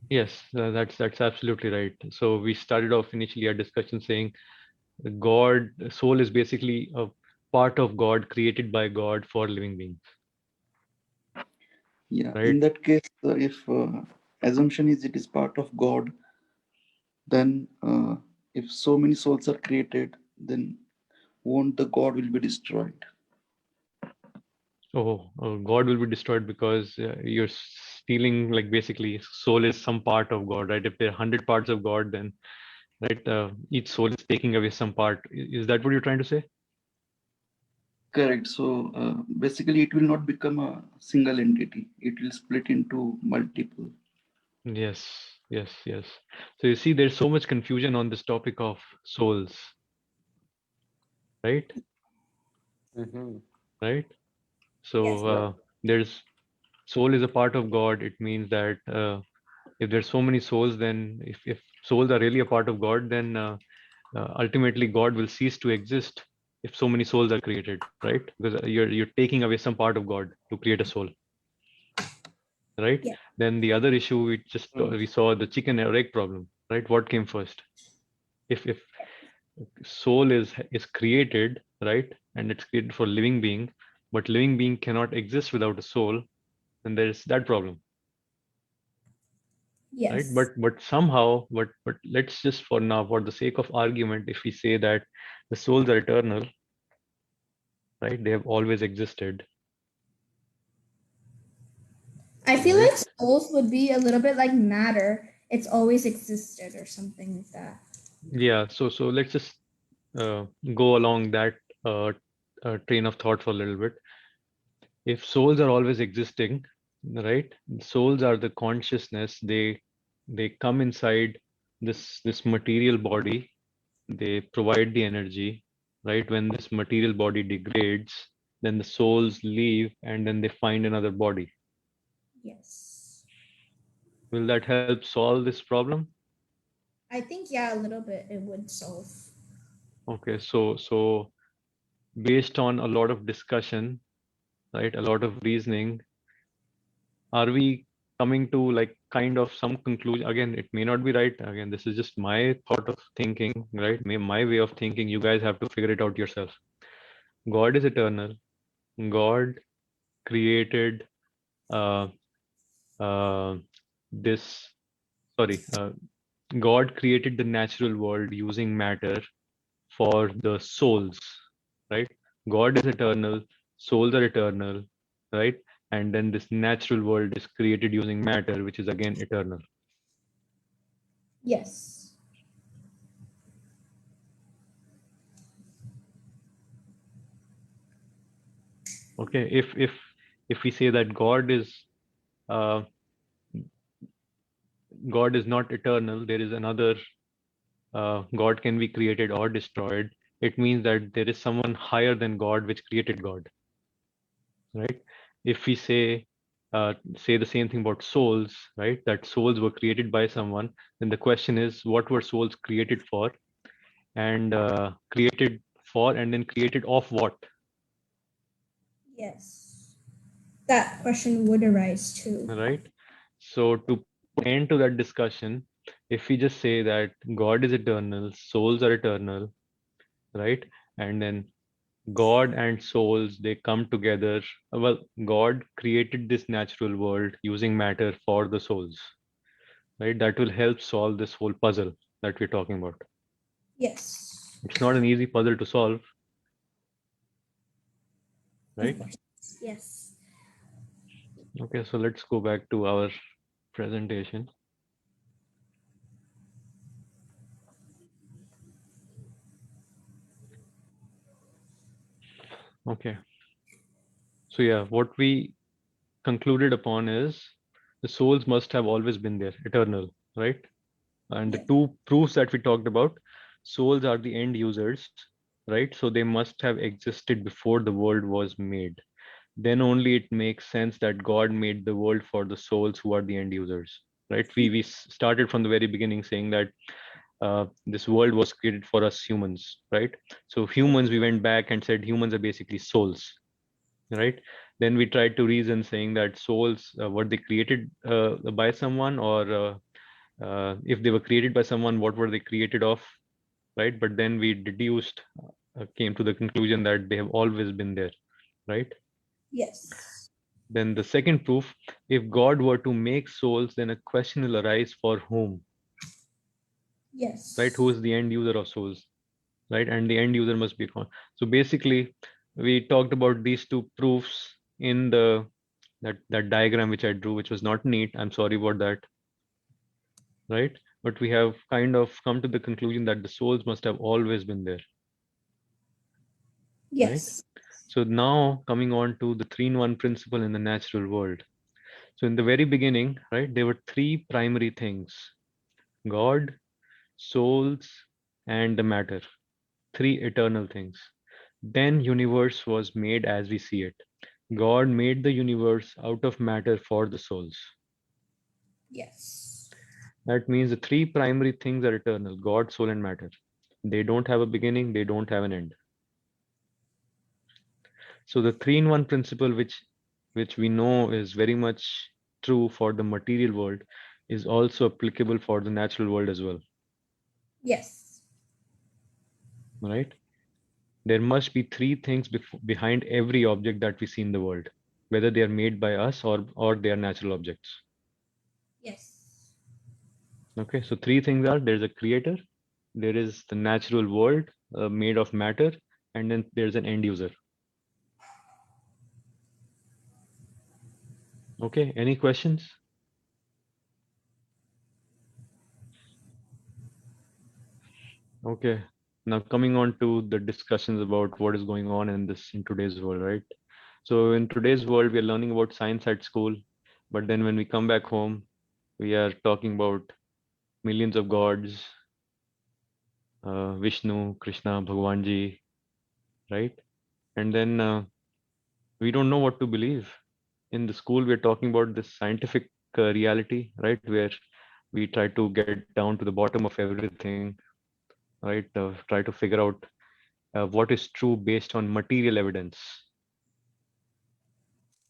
Yes, that's absolutely right. So we started off initially our discussion saying God, soul is basically a part of God created by God for living beings, Yeah, right? in that case, if assumption is it is part of God, then if so many souls are created, then won't the God will be destroyed? God will be destroyed because you're stealing, like basically, soul is some part of God, right? If there are 100 parts of God, then right, each soul is taking away some part. Is that what you're trying to say? Correct. So basically, it will not become a single entity. It will split into multiple. Yes, yes, yes. So you see, there's so much confusion on this topic of souls, right? Mm-hmm. Right? So Yes. there's soul is a part of God. It means that if there's so many souls, then if souls are really a part of God, then ultimately God will cease to exist if so many souls are created, right? Because you're taking away some part of God to create a soul, right? Yeah. Then the other issue we saw the chicken or egg problem, right? What came first? If soul is created, right, and it's created for living being, but living being cannot exist without a soul, then there's that problem, right? Yes. But somehow, but let's just for now, for the sake of argument, if we say that the souls are eternal, right, they have always existed, I feel right? like souls would be a little bit like matter. It's always existed or something like that. Yeah, so let's just go along that uh, train of thought for a little bit. If souls are always existing, right, souls are the consciousness, they come inside this material body, they provide the energy, right? When this material body degrades, then the souls leave and then they find another body. Yes. Will that help solve this problem? I think, yeah, a little bit it would solve. Okay, so based on a lot of discussion, right, a lot of reasoning, are we coming to like kind of some conclusion? Again, it may not be right. Again, this is just my thought of thinking, right? My way of thinking. You guys have to figure it out yourself. God is eternal. God created uh, uh, this. Sorry, God created the natural world using matter for the souls, right? God is eternal, souls are eternal, right? And then this natural world is created using matter, which is again eternal. Yes. Okay, if we say that uh, God is not eternal, there is another God can be created or destroyed. It means that there is someone higher than God which created God, right? If we say the same thing about souls, right? That souls were created by someone, then the question is, what were souls created for, and created for, and then created of what, Yes. That question would arise too. right? So to put end to that discussion, if we just say that God is eternal, souls are eternal, right? And then God and souls, they come together. Well, God created this natural world using matter for the souls, right? That will help solve this whole puzzle that we're talking about. Yes. It's not an easy puzzle to solve, Of right? course. Yes. Okay, so let's go back to our presentation. Okay. So yeah, what we concluded upon is the souls must have always been there, eternal, right? And the Yes. two proofs that we talked about, souls are the end users, right? So they must have existed before the world was made. Then only it makes sense that God made the world for the souls who are the end users, right? We started from the very beginning saying that this world was created for us humans, right? So humans, we went back and said humans are basically souls, right? Then we tried to reason saying that souls, were they created by someone, or if they were created by someone, what were they created of, right? But then we deduced, came to the conclusion that they have always been there, right? Yes. Then the second proof, if God were to make souls, then a question will arise for whom, Yes. right? Who is the end user of souls, right? And the end user must be God. So basically, we talked about these two proofs in the that diagram which I drew, which was not neat. I'm sorry about that, right? But we have kind of come to the conclusion that the souls must have always been there, right? Yes. So now coming on to the 3-in-1 principle in the natural world. So in the very beginning, right, there were three primary things: God, souls, and the matter. Three eternal things. Then universe was made as we see it. God made the universe out of matter for the souls. Yes. That means the three primary things are eternal: God, soul, and matter. They don't have a beginning, they don't have an end. So the 3-in-1 principle, which we know is very much true for the material world, is also applicable for the natural world as well, Yes. right? There must be three things behind every object that we see in the world, whether they are made by us or they are natural objects. Yes. Okay, so three things are: there's a creator, there is the natural world made of matter, and then there's an end user. Okay, any questions? Okay, now coming on to the discussions about what is going on in today's world, right? So in today's world, we are learning about science at school, but then when we come back home, we are talking about millions of gods, Vishnu, Krishna, Bhagwanji, right? And then we don't know what to believe. In the school, we're talking about this scientific reality, right? Where we try to get down to the bottom of everything, right? Try to figure out what is true based on material evidence,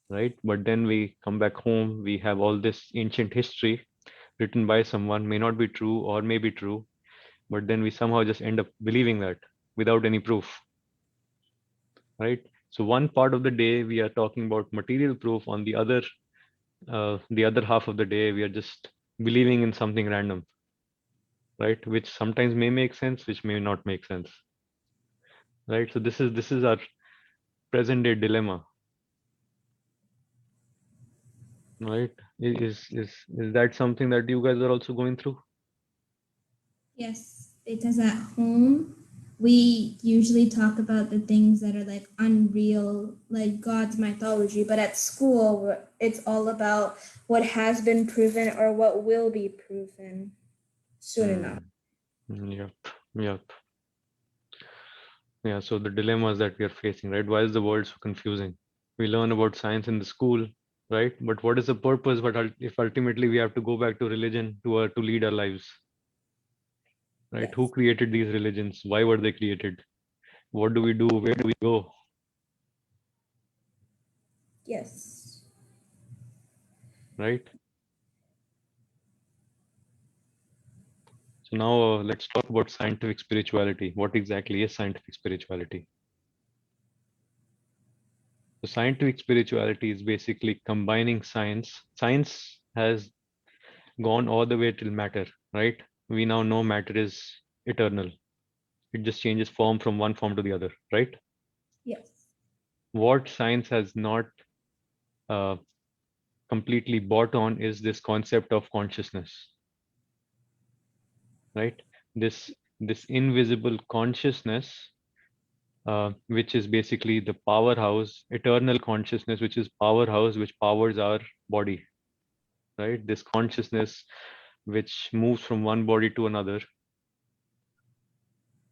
right? But then we come back home, we have all this ancient history written by someone, may not be true or may be true, but then we somehow just end up believing that without any proof, right? So one part of the day we are talking about material proof, on the other half of the day we are just believing in something random, right? Which sometimes may make sense, which may not make sense, right? So this is our present day dilemma, right? Is that something that you guys are also going through? Yes. Because at home, we usually talk about the things that are like unreal, like God's mythology, but at school, it's all about what has been proven or what will be proven soon enough. Yep, yep. Yeah, so the dilemmas that we are facing, right? Why is the world so confusing? We learn about science in the school, right? But what is the purpose? But if ultimately we have to go back to religion to lead our lives, right? Yes. Who created these religions? Why were they created? What do we do? Where do we go? Yes. Right? So now let's talk about scientific spirituality. What exactly is scientific spirituality? So scientific spirituality is basically combining science. Science has gone all the way till matter, right? We now know matter is eternal. It just changes form from one form to the other, right? Yes. What science has not uh, completely bought on is this concept of consciousness, right? This invisible consciousness which is basically the powerhouse, eternal consciousness, which is powerhouse, which powers our body, right? This consciousness which moves from one body to another,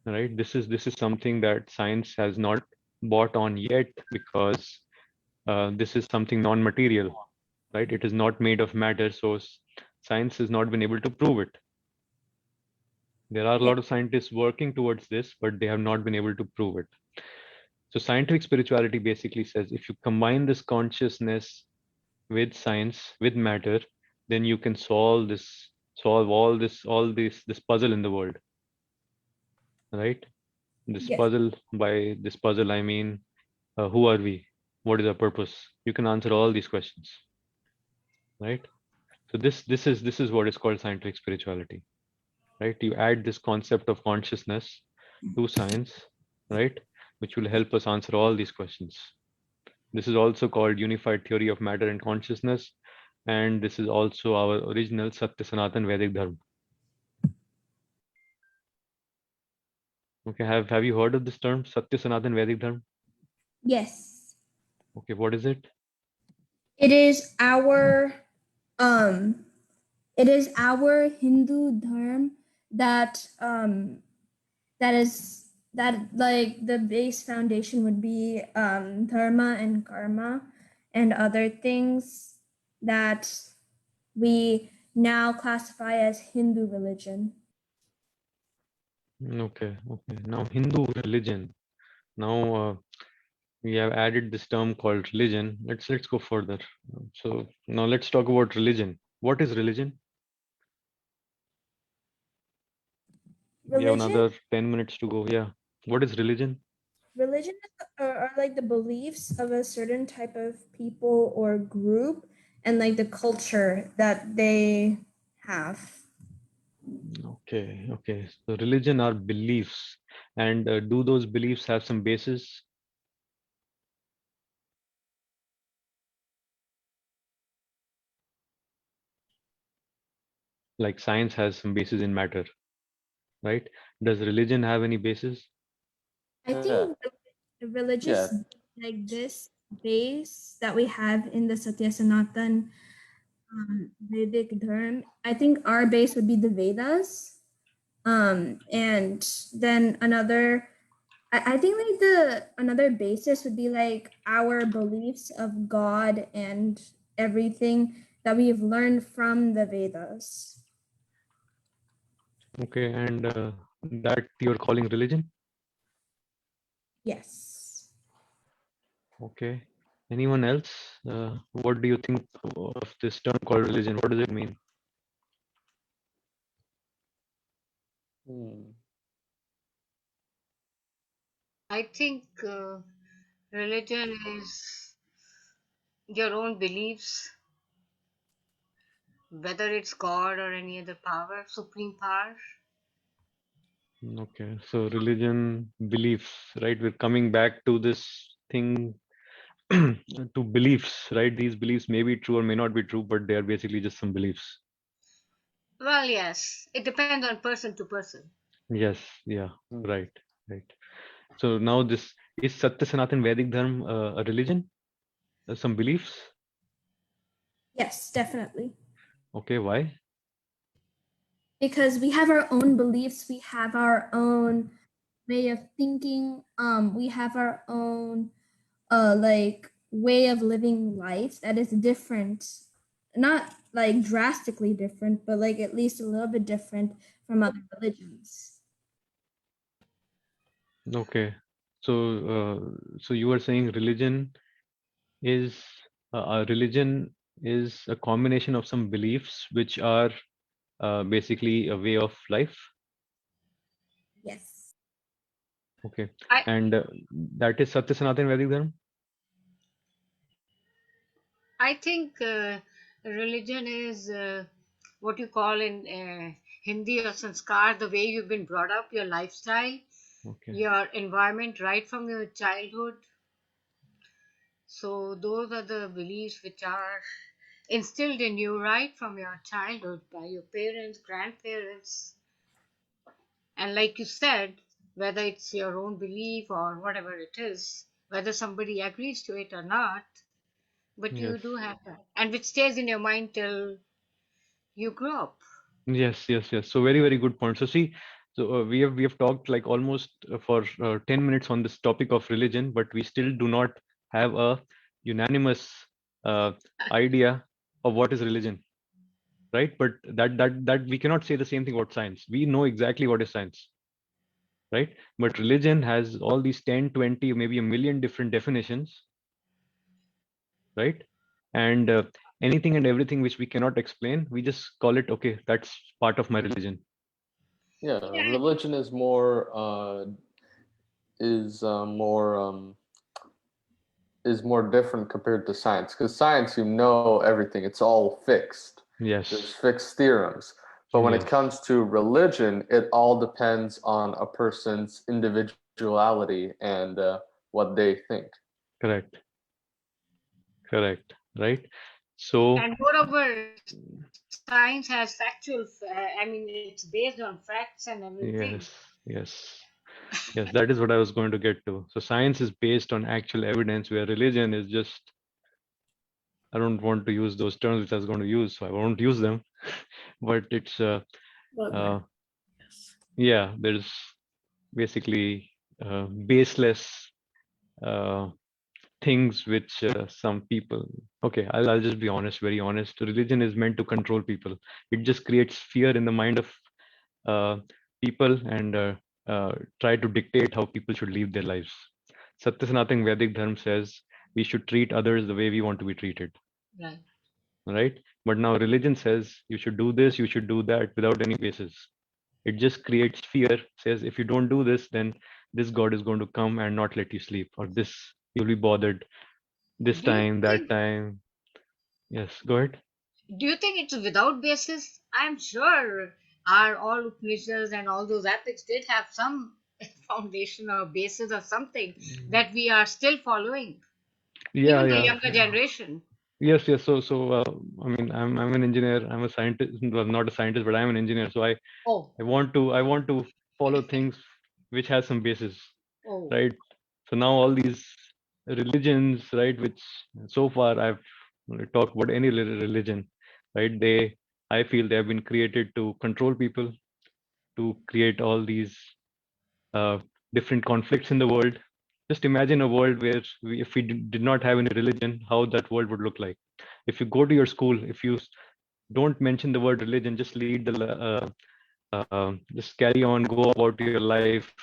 right? This is something that science has not bought on yet, because this is something non-material, right? It is not made of matter, so science has not been able to prove it. There are a Yeah. lot of scientists working towards this, but they have not been able to prove it. So scientific spirituality basically says if you combine this consciousness with science, with matter, then you can solve all this puzzle in the world, right? This Yes. puzzle, by this puzzle I mean, who are we? What is our purpose? You can answer all these questions, right? So this is what is called scientific spirituality, right? You add this concept of consciousness to science, right, which will help us answer all these questions. This is also called unified theory of matter and consciousness, and this is also our original Satya Sanatan Vedic Dharma. Okay, have you heard of this term, Satya Sanatan Vedic Dharma? Yes. Okay, what is it? It is our um it is our Hindu dharma that that like the base foundation would be dharma and karma and other things that we now classify as Hindu religion. Okay, okay. Now Hindu religion. Now we have added this term called religion. Let's go further. So now let's talk about religion. What is religion? We have Religion another 10 minutes to go. Yeah. What is religion? religion are like the beliefs of a certain type of people or group and like the culture that they have. Okay, okay. So religion are beliefs, and do those beliefs have some basis? Like science has some basis in matter, right? Does religion have any basis? I Yeah. think the religious Yeah. like this base that we have in the Satya Sanatan Vedic dharma, I think our base would be the Vedas. And then I think like another basis would be like our beliefs of God and everything that we've learned from the Vedas. Okay, and that you're calling religion? Yes. Okay. Anyone else? What do you think of this term called religion? What does it mean? Hmm. I think religion is your own beliefs, whether it's God or any other power, supreme power. Okay, so religion, beliefs, right? We're coming back to this thing to beliefs, right? These beliefs may be true or may not be true, but they are basically just some beliefs. Well, yes, it depends on person to person. Yes, yeah, Hmm. right, right. So now this is Satya Sanatan Vedic Dharma a religion? Some beliefs? Yes, definitely. Okay, why? Because we have our own beliefs, we have our own way of thinking, we have our own like way of living life that is different, not like drastically different, but like at least a little bit different from other religions. Okay, so so you are saying is religion is a combination of some beliefs which are basically a way of life. Yes. Okay, I and that is Satya Sanatan Vedic Dharma. I think religion is what you call in Hindi or Sanskar, the way you've been brought up, your lifestyle, Okay, your environment right from your childhood. So those are the beliefs which are instilled in you right from your childhood by your parents, grandparents. And like you said, whether it's your own belief or whatever it is, whether somebody agrees to it or not, but you Yes. do have that, and which stays in your mind till you grow up. Yes, yes, yes. So very, very good point. So see, so we have talked like almost for 10 minutes on this topic of religion, but we still do not have a unanimous uh, idea of what is religion, right? But that we cannot say the same thing about science. We know exactly what is science, right? But religion has all these 10, 20, maybe a million different definitions, right? And anything and everything which we cannot explain, we just call it, okay, that's part of my religion. Yeah, Yeah. religion is more is more different compared to science, because science, you know everything, it's all fixed. There's Yes, fixed theorems. But when it yes, comes to religion, it all depends on a person's individuality and what they think. correct, correct, right? So And moreover, science has factual, I mean, it's based on facts and everything. yes, yes, yes, that is what I was going to get to. So science is based on actual evidence, where religion is just, I don't want to use those terms which I was going to use, so I won't use them. But it's uh, Yes. yeah, there's basically baseless uh, things which some people, okay, I'll just be honest, very honest. Religion is meant to control people. It just creates fear in the mind of uh, people and try to dictate how people should live their lives. Satya Sanatana Vedic Dharma says we should treat others the way we want to be treated, Right. right? But now religion says you should do this, you should do that without any basis. It just creates fear, says if you don't do this, then this God is going to come and not let you sleep, or this you'll be bothered this Do you time, that think time. Yes, go ahead. do you think it's without basis? I'm sure our all Upanishads and all those epics did have some foundation or basis or something that we are still following, Yeah, even the yeah. younger generation. Yes, yes. So I mean, I'm an engineer. I'm a scientist. Well, not a scientist, but I'm an engineer. So Oh, I want to follow things which has some basis, oh, right? So now all these religions, right, which so far I've talked about any religion, right? I feel they have been created to control people, to create all these uh, different conflicts in the world. Just imagine a world where if we did not have any religion, how that world would look like. If you go to your school, if you don't mention the word religion, just lead the, just carry on, go about your life,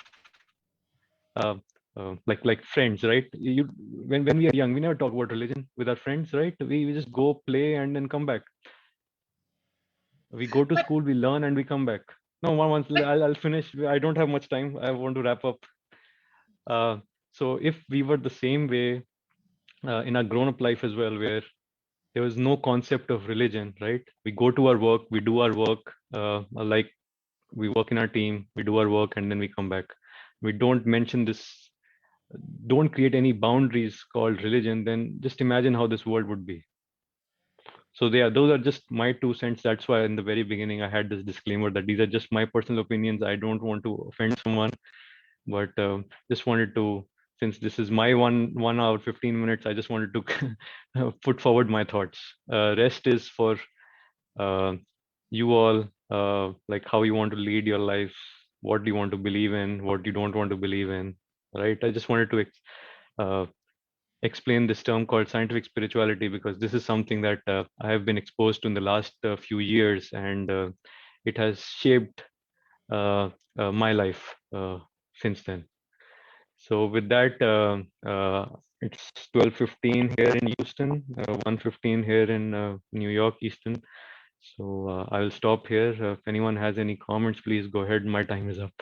like friends, right? When we are young, we never talk about religion with our friends, right? We just go play and then come back. We go to but school, we learn, and we come back. No, once but I'll finish. I don't have much time. I want to wrap up. Uh, so if we were the same way in our grown-up life as well, where there was no concept of religion, right? We go to our work, we do our work, like we work in our team, we do our work, and then we come back. We don't mention this, don't create any boundaries called religion, then just imagine how this world would be. So those are just my 2 cents. That's why in the very beginning I had this disclaimer that these are just my personal opinions. I don't want to offend someone, but just wanted to, since this is my 1 hour 15 minutes, I just wanted to put forward my thoughts. Rest is for you all, like how you want to lead your life, what do you want to believe in, what you don't want to believe in, right? I just wanted to uh, explain this term called scientific spirituality, because this is something that I have been exposed to in the last few years, and it has shaped my life since then. So with that, it's 12:15 here in Houston, 1:15 here in New York Eastern. So I will stop here. If anyone has any comments, please go ahead. My time is up.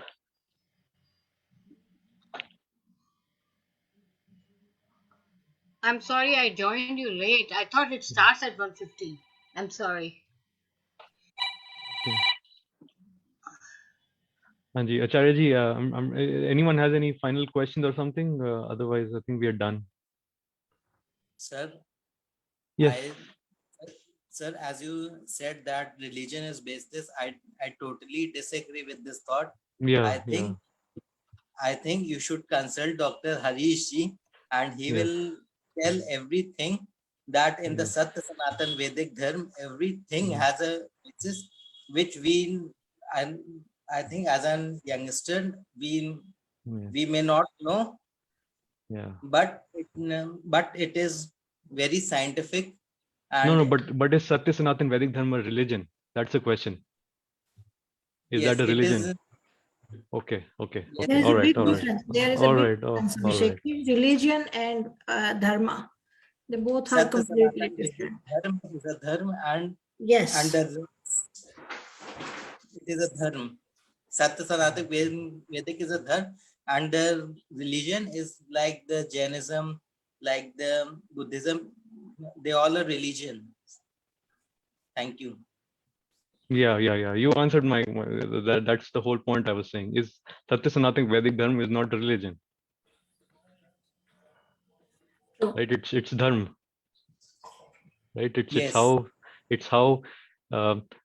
I'm sorry I joined you late. I thought it starts at 1:15. I'm sorry. Okay. Anji, Acharya ji, anyone has any final questions or something? Otherwise, I think we are done. Sir, Yes. Sir, as you said that religion is baseless, I totally disagree with this thought. Yeah. I think I think you should consult Dr. Harish ji, and he Yes. will tell everything that in the Yes. Satya Sanatan Vedic Dharma, everything Mm. has a basis which I, I think as an youngster, Yeah. we may not know, Yeah. but it is very scientific. No, And but is Satya Sanatan Vedic Dharma a religion? That's the question. Is yes, that a it religion? is. Okay. Okay. Yes, Okay. There's All a right. big All right. difference. There is a All big right. Oh, difference, all right. Abhishek. Religion and dharma. They both are Satya completely Sanatan Vedic different. Dharma is a dharma, and Yes. under it is a dharma. Satya Sanatan Vedic is a dharma, and the religion is like the Jainism, like the Buddhism. They all are religion. Thank you. Yeah. You answered that's the whole point I was saying. Is Satya Sanatan Vedic Dharma is not a religion, True. right? It's dharma, right? It's Yes.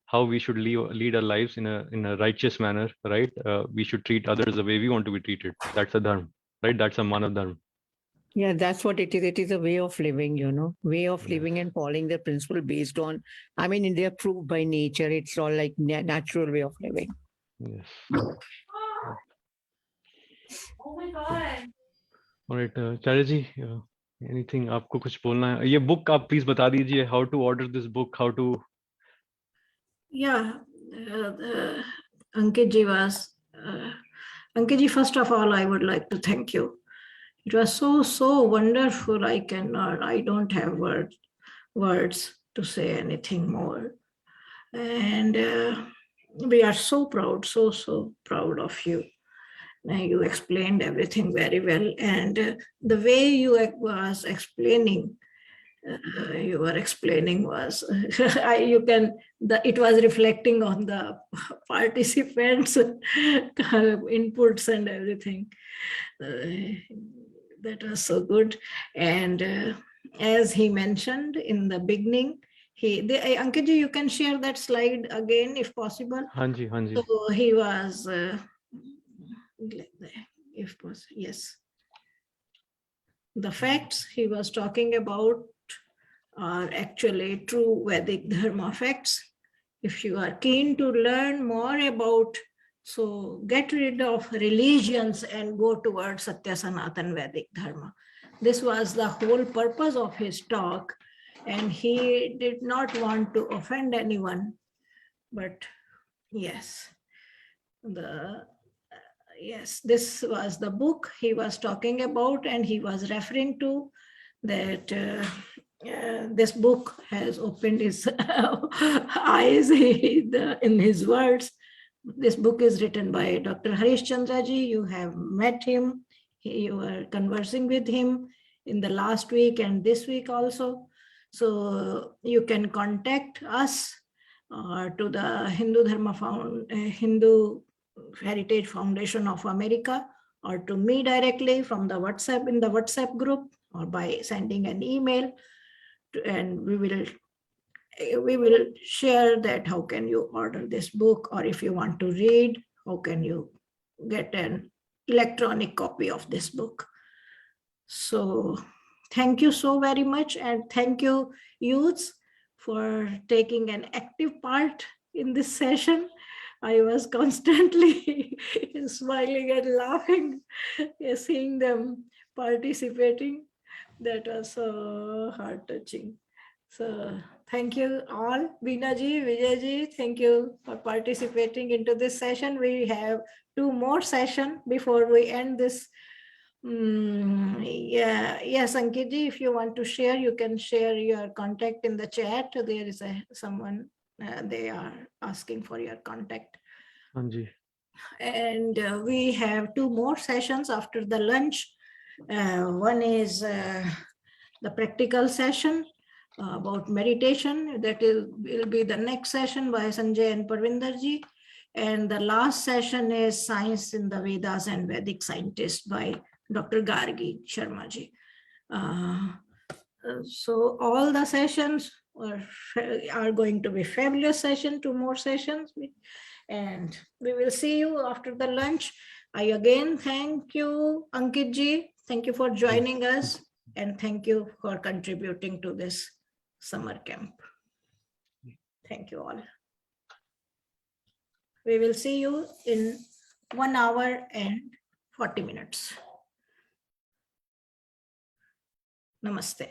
how we should lead our lives in a righteous manner, right? We should treat others the way we want to be treated. That's a dharma, right? That's a manav dharma. Yeah, that's what it is. It is a way of living, way of Yes. living and following the principle based on, they are proved by nature. It's all like natural way of living. Yes. Oh my God. All right, Charya ji, anything आपको कुछ बोलना है? ये book आप please बता दीजिए. How to order this book? How to? Yeah. Ankit ji was. Ankit ji, first of all, I would like to thank you. It was so wonderful. I don't have words to say anything more. And we are so proud, so proud of you. You explained everything very well, and the way you was explaining, you were explaining was it was reflecting on the participants inputs and everything. That was so good. And as he mentioned in the beginning, Ankit ji, you can share that slide again if possible. हाँ जी. So he was if possible, yes. The facts he was talking about are actually true Vedic Dharma facts. If you are keen to learn more about, so get rid of religions and go towards Satya Sanatan Vedic Dharma. This was the whole purpose of his talk, and he did not want to offend anyone. But yes, yes, this was the book he was talking about, and he was referring to that this book has opened his eyes in his words. This book is written by Dr. HarishChandra ji. You have met him. You were conversing with him in the last week and this week also. So you can contact us to the Hindu Heritage Foundation of America, or to me directly from the WhatsApp, in the WhatsApp group, or by sending an email, and we will share that how can you order this book, or if you want to read, how can you get an electronic copy of this book. So thank you so very much, and thank you youths for taking an active part in this session. I was constantly smiling and laughing, seeing them participating. That was so heart-touching. So thank you all. Veena ji, Vijay ji, thank you for participating into this session. We have 2 more sessions before we end this. Yeah, yes, Ankit ji, if you want to share, you can share your contact in the chat. There is someone, they are asking for your contact. हाँ जी. And we have 2 more sessions after the lunch. One is the practical session about meditation. That will be the next session by Sanjay and Parvinder ji. And the last session is Science in the Vedas and Vedic Scientists by Dr. Gargi Sharma ji. So all the sessions are going to be fabulous session, 2 more sessions. And we will see you after the lunch. I again thank you, Ankit ji. Thank you for joining us, and thank you for contributing to this summer camp. Thank you all. We will see you in 1 hour and 40 minutes. Namaste.